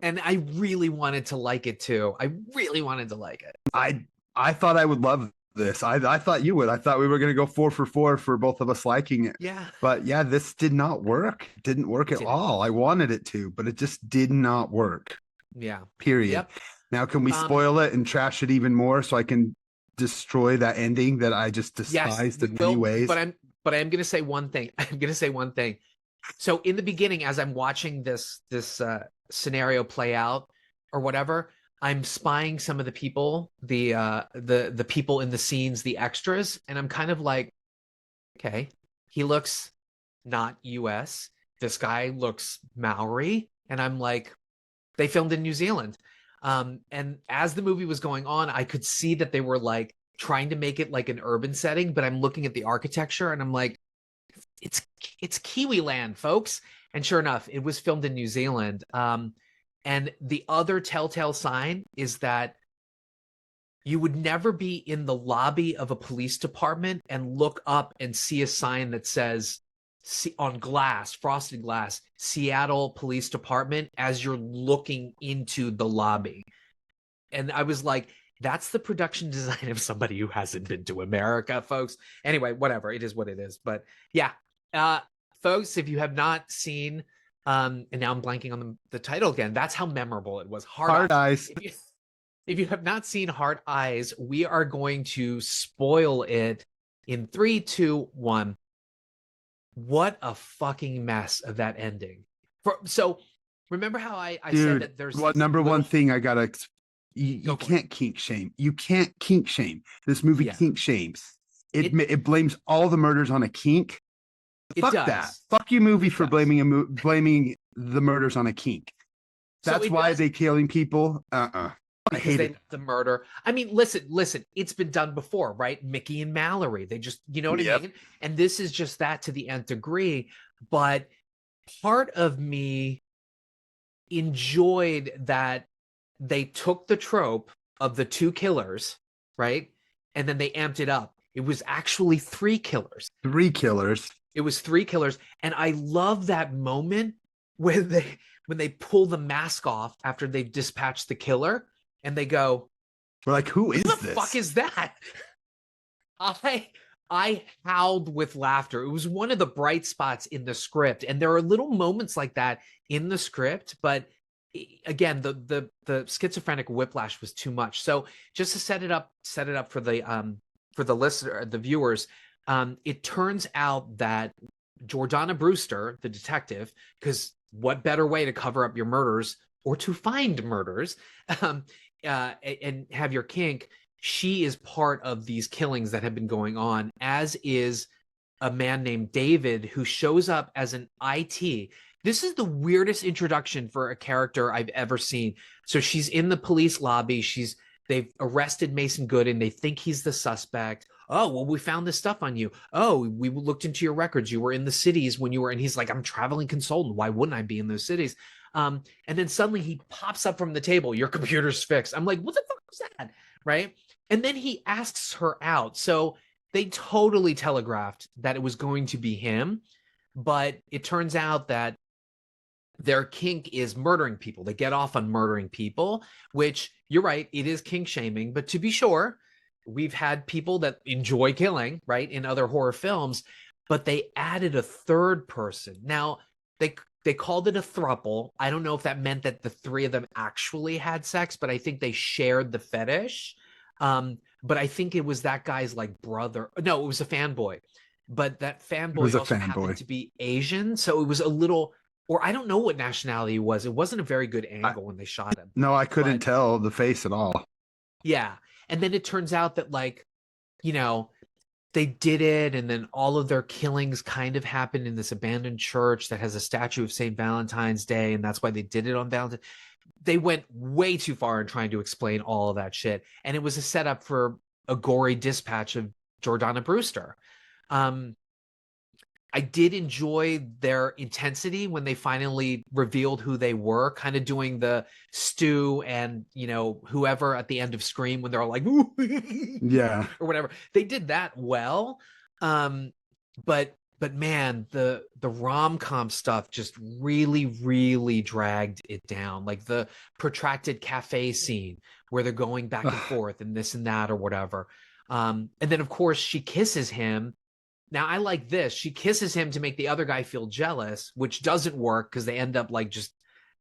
[SPEAKER 10] And I really wanted to like it too. I really wanted to like it.
[SPEAKER 9] I thought I would love this. I thought you would. I thought we were going to go 4 for 4 for both of us liking it.
[SPEAKER 10] Yeah.
[SPEAKER 9] But yeah, this did not work. It didn't work at all. I wanted it to, but it just did not work.
[SPEAKER 10] Yeah.
[SPEAKER 9] Period.
[SPEAKER 10] Yep.
[SPEAKER 9] Now, can we spoil it and trash it even more so I can destroy that ending that I just despised in many ways?
[SPEAKER 10] But I'm going to say one thing. I'm going to say one thing. So in the beginning, as I'm watching this scenario play out or whatever, I'm spying some of the people, the people in the scenes, the extras, and I'm kind of like, okay, he looks not US. This guy looks Maori, and I'm like, they filmed in New Zealand. And as the movie was going on, I could see that they were like trying to make it like an urban setting, but I'm looking at the architecture and I'm like, it's Kiwi land, folks. And sure enough, it was filmed in New Zealand. And the other telltale sign is that you would never be in the lobby of a police department and look up and see a sign that says on glass, frosted glass, Seattle Police Department as you're looking into the lobby. And I was like, that's the production design of somebody who hasn't been to America, folks. Anyway, whatever. It is what it is. But yeah, folks, if you have not seen, and now I'm blanking on the title again, that's how memorable it was. Hard Eyes. If you have not seen Hard Eyes, we are going to spoil it in 3, 2, 1. What a fucking mess of that ending. So remember how I said that there's
[SPEAKER 9] number one thing I gotta you can't kink shame. You can't kink shame. This movie kink shames. It blames all the murders on a kink. Fuck that. Fuck you, movie, for blaming the murders on a kink. That's why they killing people. I hate it.
[SPEAKER 10] The murder. I mean, listen, it's been done before, right? Mickey and Mallory. They just, you know what I mean? And this is just that to the nth degree. But part of me enjoyed that they took the trope of the 2 killers, right? And then they amped it up. It was actually 3 killers.
[SPEAKER 9] 3 killers.
[SPEAKER 10] It was 3 killers. And I love that moment when they pull the mask off after they've dispatched the killer. And they go,
[SPEAKER 9] we're like, who is
[SPEAKER 10] this?
[SPEAKER 9] Who the
[SPEAKER 10] fuck is that? I howled with laughter. It was one of the bright spots in the script. And there are little moments like that in the script. But again, the schizophrenic whiplash was too much. So just to set it up for the listener, the viewers, it turns out that Jordana Brewster, the detective, because what better way to cover up your murders or to find murders, and have your kink, she is part of these killings that have been going on, as is a man named David who shows up as an IT. This is the weirdest introduction for a character I've ever seen. So she's in the police lobby. They've arrested Mason Gooden. They think he's the suspect. Oh, well, we found this stuff on you. Oh, we looked into your records. You were in the cities when you were, and he's like, I'm a traveling consultant. Why wouldn't I be in those cities? And then suddenly he pops up from the table. Your computer's fixed. I'm like, what the fuck was that? Right. And then he asks her out. So they totally telegraphed that it was going to be him. But it turns out that their kink is murdering people. They get off on murdering people, which you're right. It is kink shaming. But to be sure, we've had people that enjoy killing, right, in other horror films, but they added a third person. Now, they they called it a throuple. I don't know if that meant that the three of them actually had sex, but I think they shared the fetish. But I think it was that guy's like brother. No, it was a fanboy, but that fanboy also happened to be Asian. So it was a little, or I don't know what nationality it was. It wasn't a very good angle when they shot him.
[SPEAKER 9] No, I couldn't tell the face at all.
[SPEAKER 10] Yeah. And then it turns out that, like, you know, they did it, and then all of their killings kind of happened in this abandoned church that has a statue of St. Valentine's Day, and that's why they did it on Valentine. They went way too far in trying to explain all of that shit, and it was a setup for a gory dispatch of Jordana Brewster. I did enjoy their intensity when they finally revealed who they were, kind of doing the Stu and, you know, whoever at the end of Scream when they're all like,
[SPEAKER 9] yeah,
[SPEAKER 10] or whatever. They did that well. But man, the rom-com stuff just really, really dragged it down. Like the protracted cafe scene where they're going back and forth and this and that or whatever. And then of course she kisses him. Now, I like this. She kisses him to make the other guy feel jealous, which doesn't work because they end up like just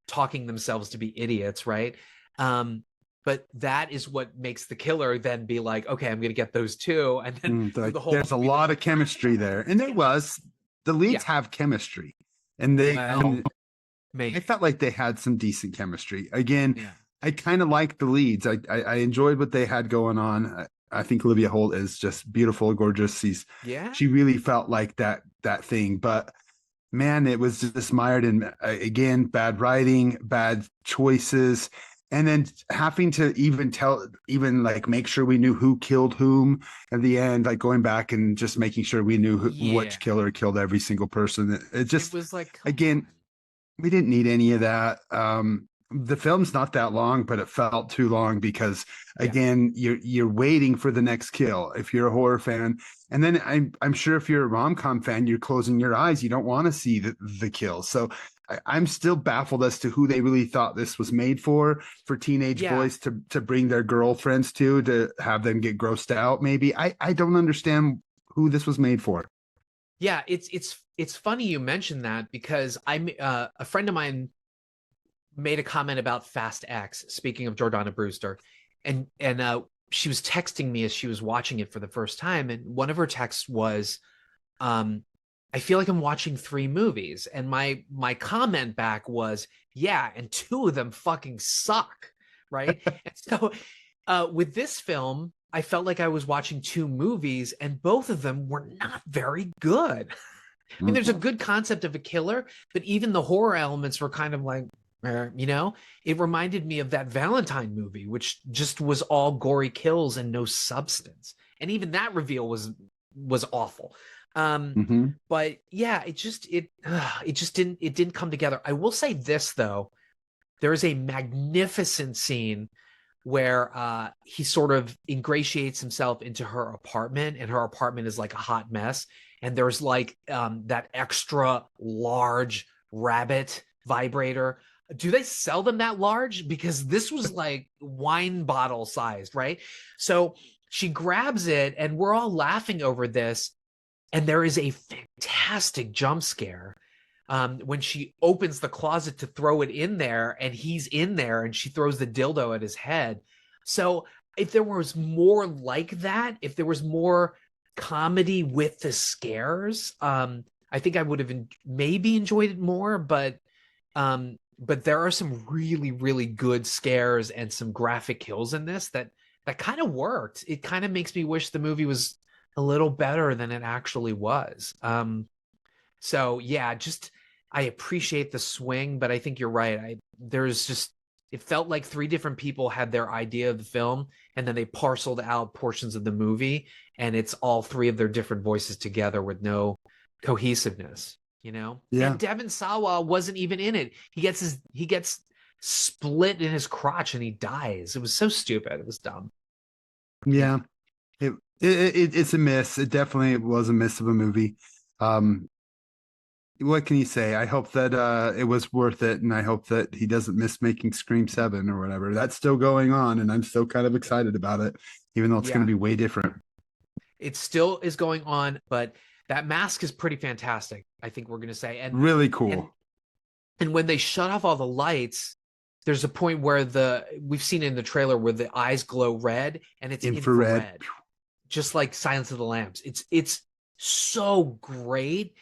[SPEAKER 10] talking themselves to be idiots, right? But that is what makes the killer then be like, okay, I'm going to get those two. And then
[SPEAKER 9] there's a lot of chemistry there. And there was. The leads have chemistry. And I felt like they had some decent chemistry. Again, I kind of liked the leads. I enjoyed what they had going on. I think Olivia Holt is just beautiful, gorgeous. She really felt like that thing. But man, it was just mired in, again, bad writing, bad choices, and then having to even like make sure we knew who killed whom at the end, like going back and just making sure we knew which killer killed every single person. It was like, again, we didn't need any of that. The film's not that long, but it felt too long because, again, you're waiting for the next kill if you're a horror fan. And then I'm sure if you're a rom-com fan, you're closing your eyes. You don't want to see the kill. So I'm still baffled as to who they really thought this was made for teenage boys to bring their girlfriends to have them get grossed out. Maybe I don't understand who this was made for.
[SPEAKER 10] Yeah, it's funny you mentioned that because a friend of mine made a comment about Fast X, speaking of Jordana Brewster, and she was texting me as she was watching it for the first time, and one of her texts was, I feel like I'm watching 3 movies, and my comment back was, yeah, and 2 of them fucking suck, right? And so with this film, I felt like I was watching 2 movies, and both of them were not very good. I mean, there's a good concept of a killer, but even the horror elements were kind of like, you know, it reminded me of that Valentine movie, which just was all gory kills and no substance. And even that reveal was awful. But yeah, it just didn't come together. I will say this though, there is a magnificent scene where he sort of ingratiates himself into her apartment, and her apartment is like a hot mess. And there's like that extra large rabbit vibrator. Do they sell them that large? Because this was like wine bottle sized, right? So she grabs it and we're all laughing over this. And there is a fantastic jump scare when she opens the closet to throw it in there, and he's in there, and she throws the dildo at his head. So if there was more like that, if there was more comedy with the scares, I think I would have maybe enjoyed it more, but there are some really, really good scares and some graphic kills in this that kind of worked. It kind of makes me wish the movie was a little better than it actually was. So yeah, I appreciate the swing, but I think you're right. It felt like 3 different people had their idea of the film, and then they parceled out portions of the movie, and it's all 3 of their different voices together with no cohesiveness, you know?
[SPEAKER 9] Yeah.
[SPEAKER 10] And Devon Sawa wasn't even in it. He gets split in his crotch and he dies. It was so stupid. It was dumb.
[SPEAKER 9] Yeah. It's a miss. It definitely was a miss of a movie. What can you say? I hope that it was worth it, and I hope that he doesn't miss making Scream 7 or whatever. That's still going on, and I'm still kind of excited about it, even though it's going to be way different.
[SPEAKER 10] It still is going on, but that mask is pretty fantastic, I think we're going to say. And
[SPEAKER 9] really cool.
[SPEAKER 10] And when they shut off all the lights, there's a point where we've seen in the trailer where the eyes glow red, and it's infrared, just like Silence of the Lambs. It's so great.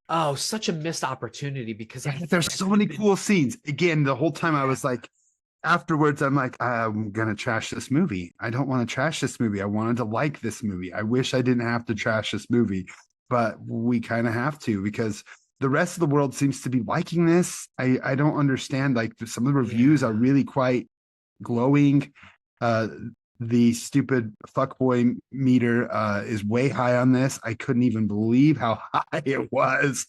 [SPEAKER 10] Oh, such a missed opportunity because
[SPEAKER 9] there's so many cool scenes. Again, the whole time I was like, afterwards, I'm like, I'm gonna trash this movie. I don't want to trash this movie. I wanted to like this movie. I wish I didn't have to trash this movie, but we kind of have to because the rest of the world seems to be liking this. I don't understand. Like some of the reviews are really quite glowing. The stupid fuckboy meter is way high on this. I couldn't even believe how high it was.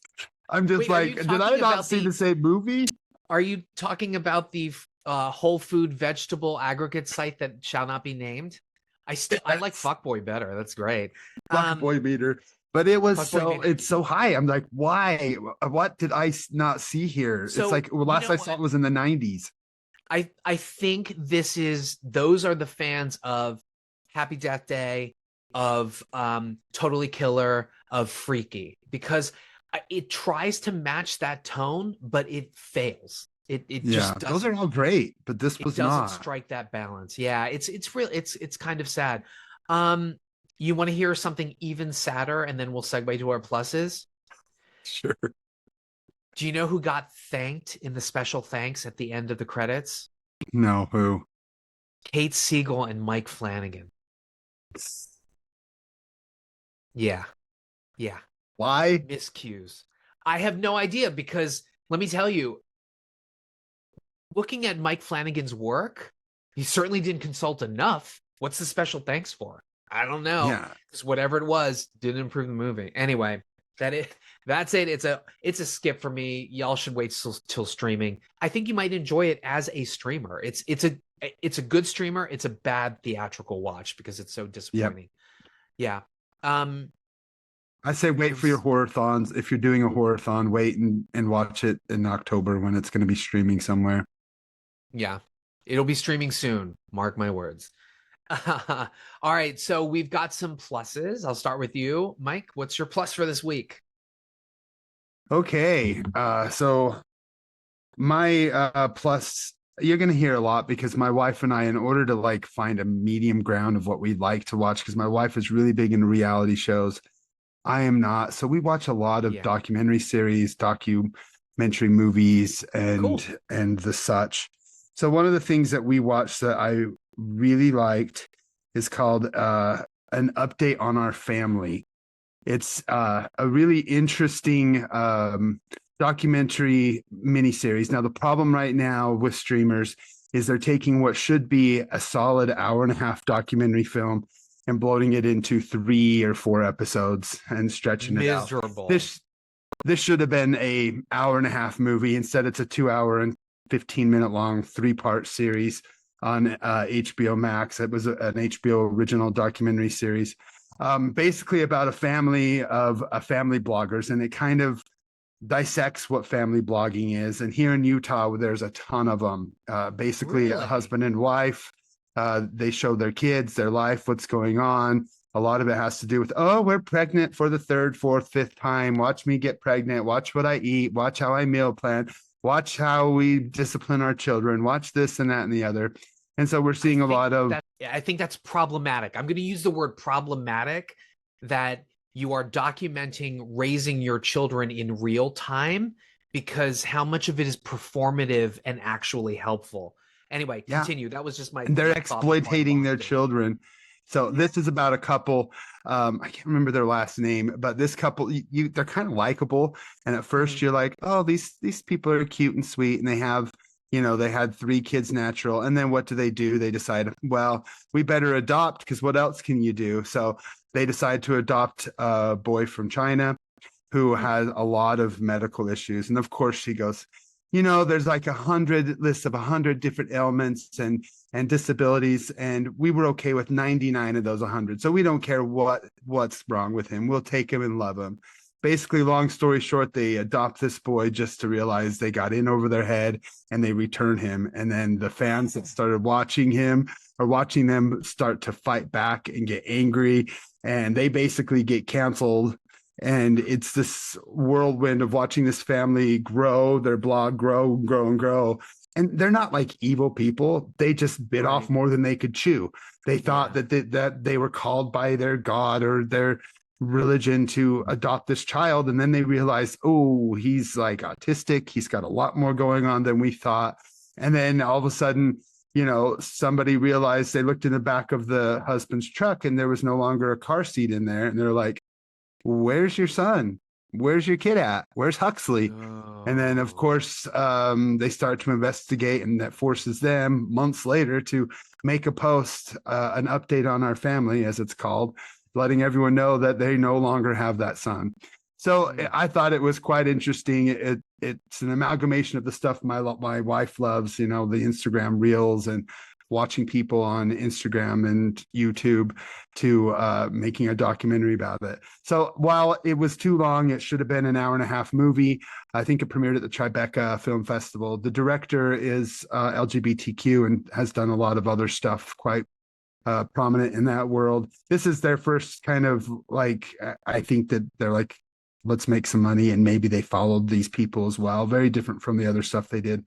[SPEAKER 9] I'm just like, did I not see the same movie?
[SPEAKER 10] Are you talking about the Whole Food vegetable aggregate site that shall not be named? I like fuckboy better. That's great.
[SPEAKER 9] Fuckboy meter. But it was it's so high. I'm like, why? What did I not see here?
[SPEAKER 10] So,
[SPEAKER 9] it's like last I saw it was in the 90s.
[SPEAKER 10] I think those are the fans of Happy Death Day, of Totally Killer, of Freaky, because it tries to match that tone, but it fails. It just doesn't.
[SPEAKER 9] Those are all great, but this was not.
[SPEAKER 10] It doesn't strike that balance. Yeah, it's real. It's kind of sad. You want to hear something even sadder, and then we'll segue to our pluses?
[SPEAKER 9] Sure.
[SPEAKER 10] Do you know who got thanked in the special thanks at the end of the credits?
[SPEAKER 9] No, who?
[SPEAKER 10] Kate Siegel and Mike Flanagan. Yeah.
[SPEAKER 9] Why?
[SPEAKER 10] Miscues. I have no idea, because let me tell you, looking at Mike Flanagan's work, he certainly didn't consult enough. What's the special thanks for? I don't know.
[SPEAKER 9] Yeah.
[SPEAKER 10] Because whatever it was didn't improve the movie. Anyway, that's it. It's a skip for me. Y'all should wait till streaming. I think you might enjoy it as a streamer. It's a good streamer. It's a bad theatrical watch because it's so disappointing. Yep. Yeah.
[SPEAKER 9] I say wait for your horror-thons. If you're doing a horror-thon, wait and watch it in October when it's going to be streaming somewhere.
[SPEAKER 10] Yeah. It'll be streaming soon. Mark my words. All right, so we've got some pluses. I'll start with you, Mike. What's your plus for this week?
[SPEAKER 9] Okay, so my plus, you're gonna hear a lot because my wife and I, in order to like find a medium ground of what we like to watch, because my wife is really big into reality shows, I am not. So we watch a lot of documentary series, documentary movies, and the such. So one of the things that we watched that I really liked is called An Update on Our Family. It's a really interesting documentary miniseries. Now, the problem right now with streamers is they're taking what should be a solid hour-and-a-half documentary film and bloating it into 3 or 4 episodes and stretching it out.
[SPEAKER 10] Miserable.
[SPEAKER 9] This should have been a hour-and-a-half movie. Instead, it's a 2-hour and 15-minute long 3-part series on HBO Max. It was an HBO original documentary series, basically about a family bloggers, and it kind of dissects what family blogging is. And here in Utah, there's a ton of them. Basically, a husband and wife. They show their kids, their life, what's going on. A lot of it has to do with, we're pregnant for the 3rd, 4th, 5th time. Watch me get pregnant. Watch what I eat. Watch how I meal plan. Watch how we discipline our children. Watch this and that and the other. And so we're seeing a lot of...
[SPEAKER 10] I think that's problematic. I'm going to use the word problematic, that you are documenting raising your children in real time, because how much of it is performative and actually helpful? Anyway, continue. That was just my...
[SPEAKER 9] And they're exploiting their children. So this is about a couple. I can't remember their last name, but this couple, they're kind of likable. And at first you're like, oh, these people are cute and sweet, and they have... they had 3 kids natural. And then what do? They decide, well, we better adopt, because what else can you do? So they decide to adopt a boy from China who has a lot of medical issues. And of course she goes, there's like 100 lists of 100 different ailments and disabilities. And we were okay with 99 of those 100. So we don't care what's wrong with him. We'll take him and love him. Basically, long story short, they adopt this boy just to realize they got in over their head, and they return him. And then the fans that started watching them start to fight back and get angry, and they basically get canceled And it's this whirlwind of watching this family grow, their blog grow, grow, and grow. And they're not like evil people. They just bit off more than they could chew. They thought that they were called by their God or their religion to adopt this child. And then they realized, oh, he's like autistic. He's got a lot more going on than we thought. And then all of a sudden, somebody realized, they looked in the back of the husband's truck and there was no longer a car seat in there. And they're like, where's your son? Where's your kid at? Where's Huxley? Oh. And then, of course, they start to investigate, and that forces them months later to make a post, an update on our family, as it's called, letting everyone know that they no longer have that son. So I thought it was quite interesting. It's an amalgamation of the stuff my wife loves, the Instagram reels and watching people on Instagram and YouTube, to making a documentary about it. So while it was too long, it should have been an 1.5-hour movie. I think it premiered at the Tribeca Film Festival. The director is LGBTQ and has done a lot of other stuff quite prominent in that world. This is their first kind of I think that they're like, let's make some money, and maybe they followed these people as well. Very different from the other stuff they did.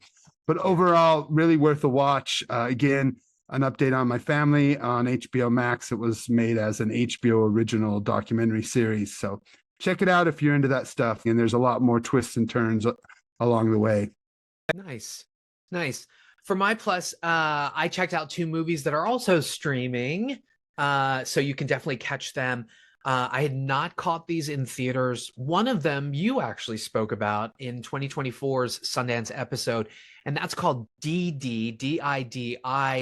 [SPEAKER 9] But overall, really worth a watch. Again, an update on my family on HBO Max. It was made as an HBO original documentary series. So check it out if you're into that stuff. And there's a lot more twists and turns along the way.
[SPEAKER 10] Nice. For my plus, I checked out 2 movies that are also streaming. So you can definitely catch them. I had not caught these in theaters. One of them you actually spoke about in 2024's Sundance episode, and that's called D.I.D.I.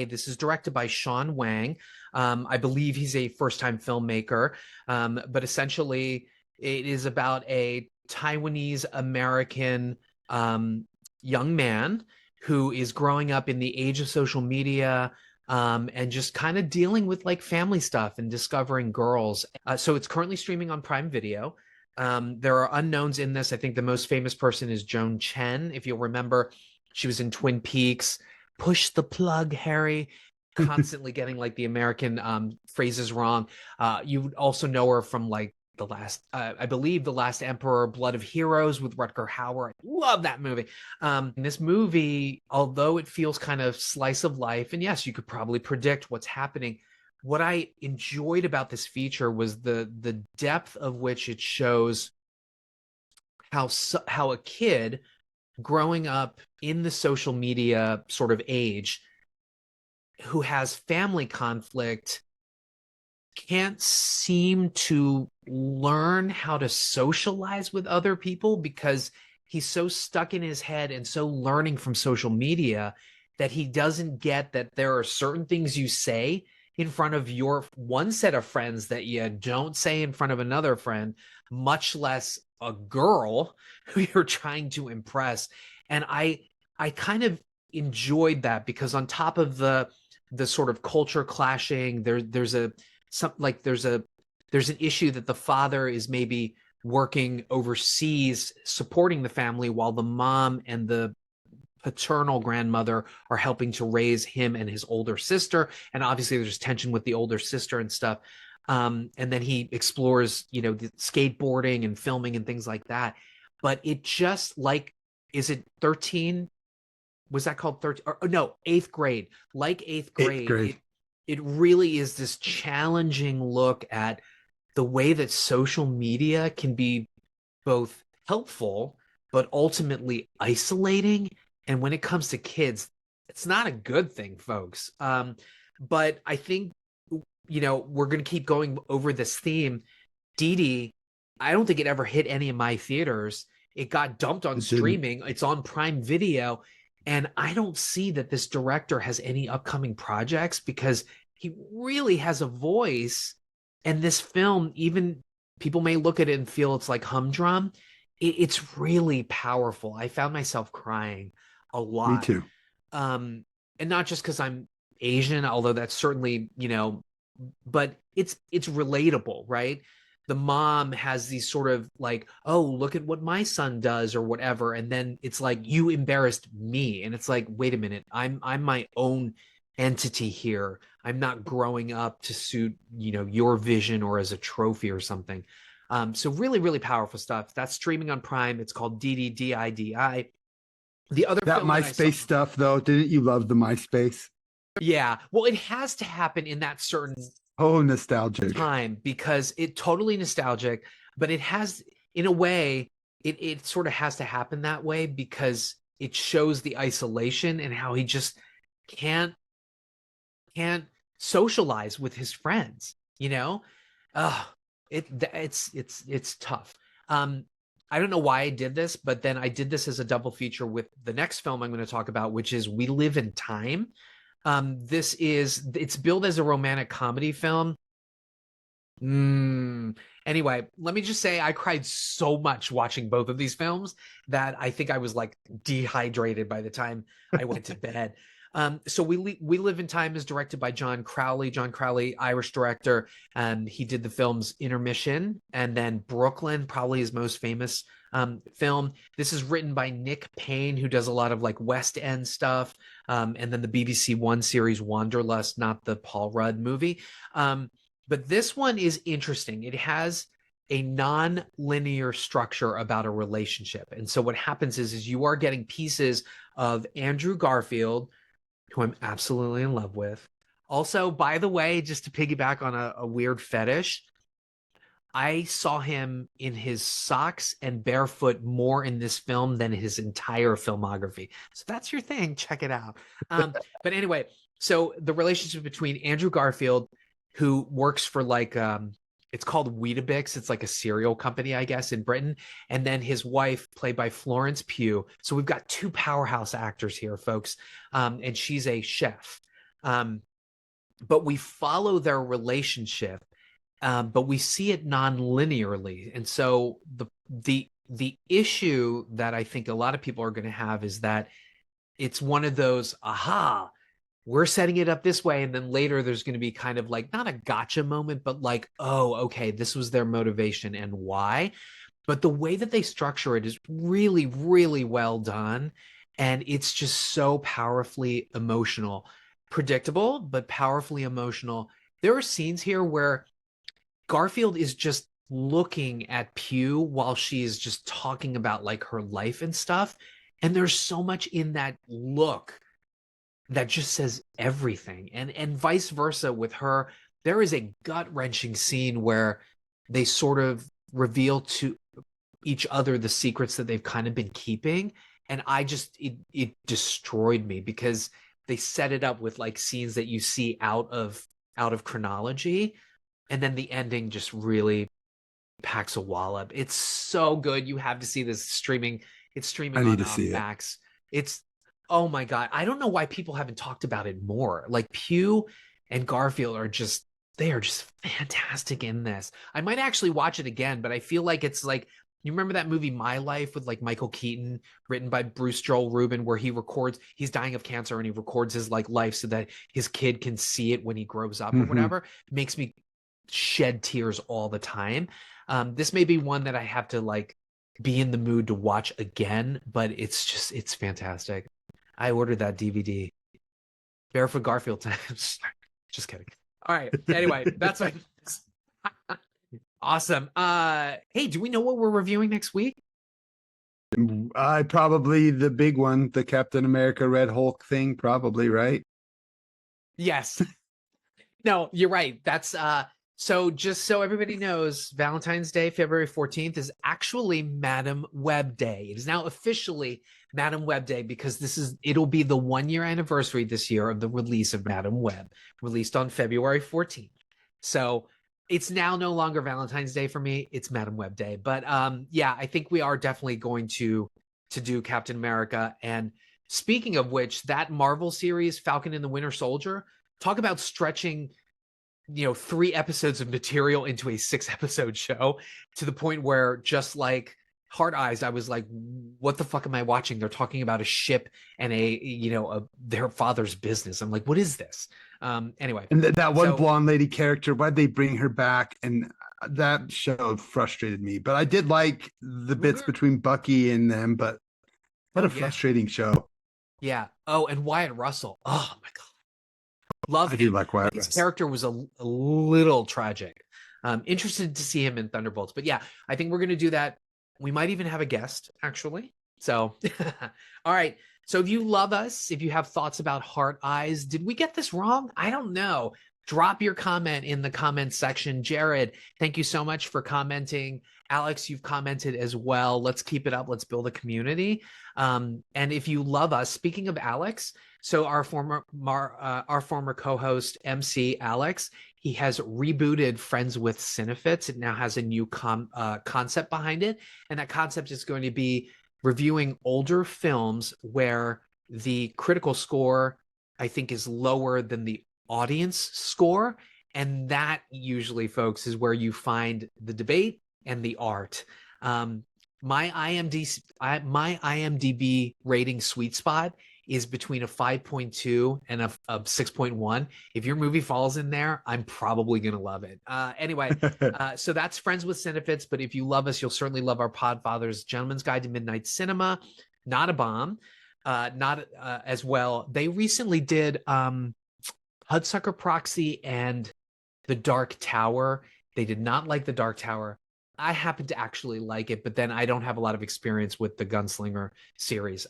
[SPEAKER 10] This is directed by Sean Wang. I believe he's a first-time filmmaker, but essentially it is about a Taiwanese American young man who is growing up in the age of social media, and just kind of dealing with family stuff and discovering girls. So it's currently streaming on Prime Video. There are unknowns in this. I think the most famous person is Joan Chen. If you'll remember, she was in Twin Peaks. Push the plug, Harry. Constantly getting the American phrases wrong. You would also know her from the last, I believe, The Last Emperor, Blood of Heroes with Rutger Hauer. I love that movie. This movie, although it feels kind of slice of life, and yes, you could probably predict what's happening, what I enjoyed about this feature was the depth of which it shows how a kid growing up in the social media sort of age who has family conflict can't seem to learn how to socialize with other people because he's so stuck in his head and so learning from social media that he doesn't get that there are certain things you say in front of your one set of friends that you don't say in front of another friend, much less a girl who you're trying to impress. And I kind of enjoyed that because on top of the sort of culture clashing, there's an issue that the father is maybe working overseas supporting the family while the mom and the paternal grandmother are helping to raise him and his older sister. And obviously there's tension with the older sister and stuff. And then he explores, the skateboarding and filming and things like that. But it just is it 13? Was that called 13? Or, no, 8th grade. Like 8th grade. It really is this challenging look at the way that social media can be both helpful, but ultimately isolating. And when it comes to kids, it's not a good thing, folks. But I think, we're going to keep going over this theme. Dee, I don't think it ever hit any of my theaters. It got dumped on streaming. It's on Prime Video. And I don't see that this director has any upcoming projects because he really has a voice. And this film, even people may look at it and feel it's like humdrum. It's really powerful. I found myself crying a lot.
[SPEAKER 9] Me too.
[SPEAKER 10] And not just because I'm Asian, although that's certainly, but it's relatable, right? The mom has these sort of oh, look at what my son does or whatever. And then it's you embarrassed me. And it's wait a minute, I'm my own entity here. I'm not growing up to suit, your vision or as a trophy or something. So really, really powerful stuff. That's streaming on Prime. It's called DDDIDI. The other
[SPEAKER 9] That
[SPEAKER 10] film that I
[SPEAKER 9] MySpace
[SPEAKER 10] saw-
[SPEAKER 9] stuff, though, didn't you love the MySpace?
[SPEAKER 10] Yeah. Well, it has to happen in that certain
[SPEAKER 9] Oh, nostalgic.
[SPEAKER 10] time because it totally nostalgic, but it has, in a way, it sort of has to happen that way because it shows the isolation and how he just can't socialize with his friends, you know? It's tough. I don't know why I did this, but then I did this as a double feature with the next film I'm going to talk about, which is We Live in Time. It's billed as a romantic comedy film. Anyway, let me just say I cried so much watching both of these films that I think I was like dehydrated by the time I went to bed. So We Live in Time is directed by John Crowley. John Crowley, Irish director. He did the films Intermission and then Brooklyn, probably his most famous film. This is written by Nick Payne, who does a lot of like West End stuff, and then the BBC One series Wanderlust, not the Paul Rudd movie. But this one is interesting. It has a non-linear structure about a relationship. And so what happens is you are getting pieces of Andrew Garfield, who I'm absolutely in love with. Also, by the way, just to piggyback on a weird fetish, I saw him in his socks and barefoot more in this film than his entire filmography. So that's your thing. Check it out. But anyway, so the relationship between Andrew Garfield, who works for like, it's called Weetabix. It's like a cereal company, I guess, in Britain. And then his wife, played by Florence Pugh. So we've got two powerhouse actors here, folks. And she's a chef. But we follow their relationship, but we see it non-linearly. And so the issue that I think a lot of people are going to have is that it's one of those, we're setting it up this way. And then later there's going to be kind of like, not a gotcha moment, but like, oh, okay, this was their motivation and why. But the way that they structure it is really, really well done. And it's just so powerfully emotional, predictable, but powerfully emotional. There are scenes here where Garfield is just looking at Pugh while she is just talking about like her life and stuff. And there's so much in that look that just says everything. And vice versa with her. There is a gut-wrenching scene where they sort of reveal to each other the secrets that they've kind of been keeping. And it destroyed me because they set it up with like scenes that you see out of chronology. And then the ending just really packs a wallop. It's so good. You have to see this streaming. It's streaming on Max. It's, oh my God. I don't know why people haven't talked about it more. Like Pugh and Garfield they are just fantastic in this. I might actually watch it again, but I feel like it's like, you remember that movie My Life with like Michael Keaton, written by Brewster Ruben, where he's dying of cancer and he records his like life so that his kid can see it when he grows up or whatever. It makes me shed tears all the time. This may be one that I have to like be in the mood to watch again, but it's fantastic. I ordered that DVD. Barefoot Garfield times. Just kidding. All right. Anyway, that's my awesome. Hey, do we know what we're reviewing next week?
[SPEAKER 9] Probably the big one, the Captain America Red Hulk thing, probably, right?
[SPEAKER 10] Yes. No, you're right. That's so just so everybody knows, Valentine's Day, February 14th, is actually Madam Web Day. It is now officially Madam Web Day because it'll be the 1-year anniversary this year of the release of Madam Web, released on February 14th. So it's now no longer Valentine's Day for me. It's Madam Web Day. But yeah, I think we are definitely going to do Captain America. And speaking of which, that Marvel series, Falcon and the Winter Soldier, talk about stretching 3 episodes of material into a 6-episode show, to the point where, just like Hard Eyes, I was like, what the fuck am I watching? They're talking about a ship and their father's business. I'm like, what is this? Anyway.
[SPEAKER 9] And that one blonde lady character, why'd they bring her back? And that show frustrated me, but I did like the bits between Bucky and them, but what a frustrating show.
[SPEAKER 10] Yeah. Oh, and Wyatt Russell. Oh my God. Love
[SPEAKER 9] I do like Wyatt Russell.
[SPEAKER 10] His character was a little tragic. Interested to see him in Thunderbolts. But yeah, I think we're going to do that. We might even have a guest, actually. So, all right. So if you love us, if you have thoughts about Heart Eyes, did we get this wrong? I don't know. Drop your comment in the comment section. Jared, thank you so much for commenting. Alex, you've commented as well. Let's keep it up. Let's build a community. And if you love us, speaking of Alex, so our former co-host, MC Alex, he has rebooted Friends with Cinefits. It now has a new concept behind it. And that concept is going to be reviewing older films where the critical score, I think, is lower than the audience score. And that usually, folks, is where you find the debate and the art. My IMDb rating sweet spot is between a 5.2 and a 6.1. If your movie falls in there, I'm probably going to love it. Anyway, so that's Friends with Cinefits. But if you love us, you'll certainly love our Podfathers Gentleman's Guide to Midnight Cinema. Not a bomb. Not as well. They recently did Hudsucker Proxy and The Dark Tower. They did not like The Dark Tower. I happen to actually like it, but then I don't have a lot of experience with the Gunslinger series.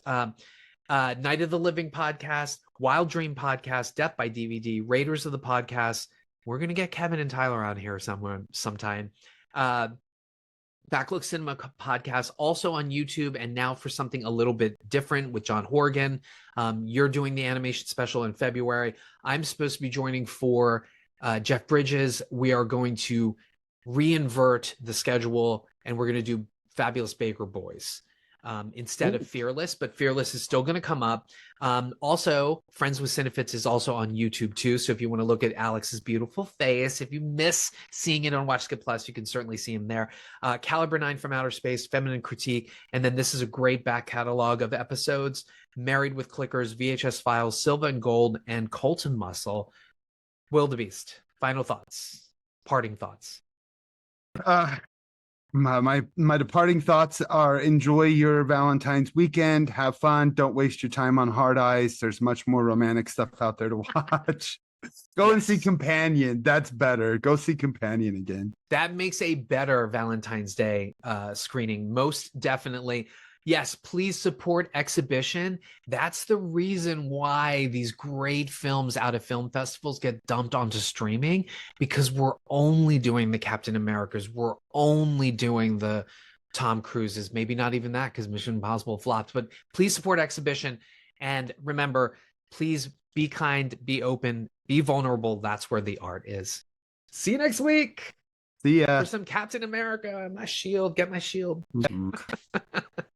[SPEAKER 10] Night of the Living podcast, Wild Dream podcast, Death by DVD, Raiders of the podcast. We're going to get Kevin and Tyler on here sometime. Backlook Cinema podcast, also on YouTube, and now for something a little bit different with John Horgan. You're doing the animation special in February. I'm supposed to be joining for Jeff Bridges. We are going to reinvert the schedule, and we're going to do Fabulous Baker Boys instead of Fearless, but Fearless is still going to come up. Also, Friends with Cinefits is also on YouTube too. So if you want to look at Alex's beautiful face, if you miss seeing it on Watch Skip Plus, you can certainly see him there. Caliber 9 from Outer Space, Feminine Critique. And then this is a great back catalog of episodes: Married with Clickers, VHS Files, Silva and Gold, and Colton Muscle. WillDaBeast, final thoughts, parting thoughts.
[SPEAKER 9] My departing thoughts are: enjoy your Valentine's weekend, have fun, don't waste your time on Hard Eyes. There's much more romantic stuff out there to watch. Go and see Companion. That's better. Go see Companion again.
[SPEAKER 10] That makes a better Valentine's Day screening, most definitely. Yes, please support Exhibition. That's the reason why these great films out of film festivals get dumped onto streaming, because we're only doing the Captain Americas. We're only doing the Tom Cruises. Maybe not even that, because Mission Impossible flopped. But please support Exhibition. And remember, please be kind, be open, be vulnerable. That's where the art is. See you next week.
[SPEAKER 9] See ya.
[SPEAKER 10] For some Captain America, my shield. Get my shield.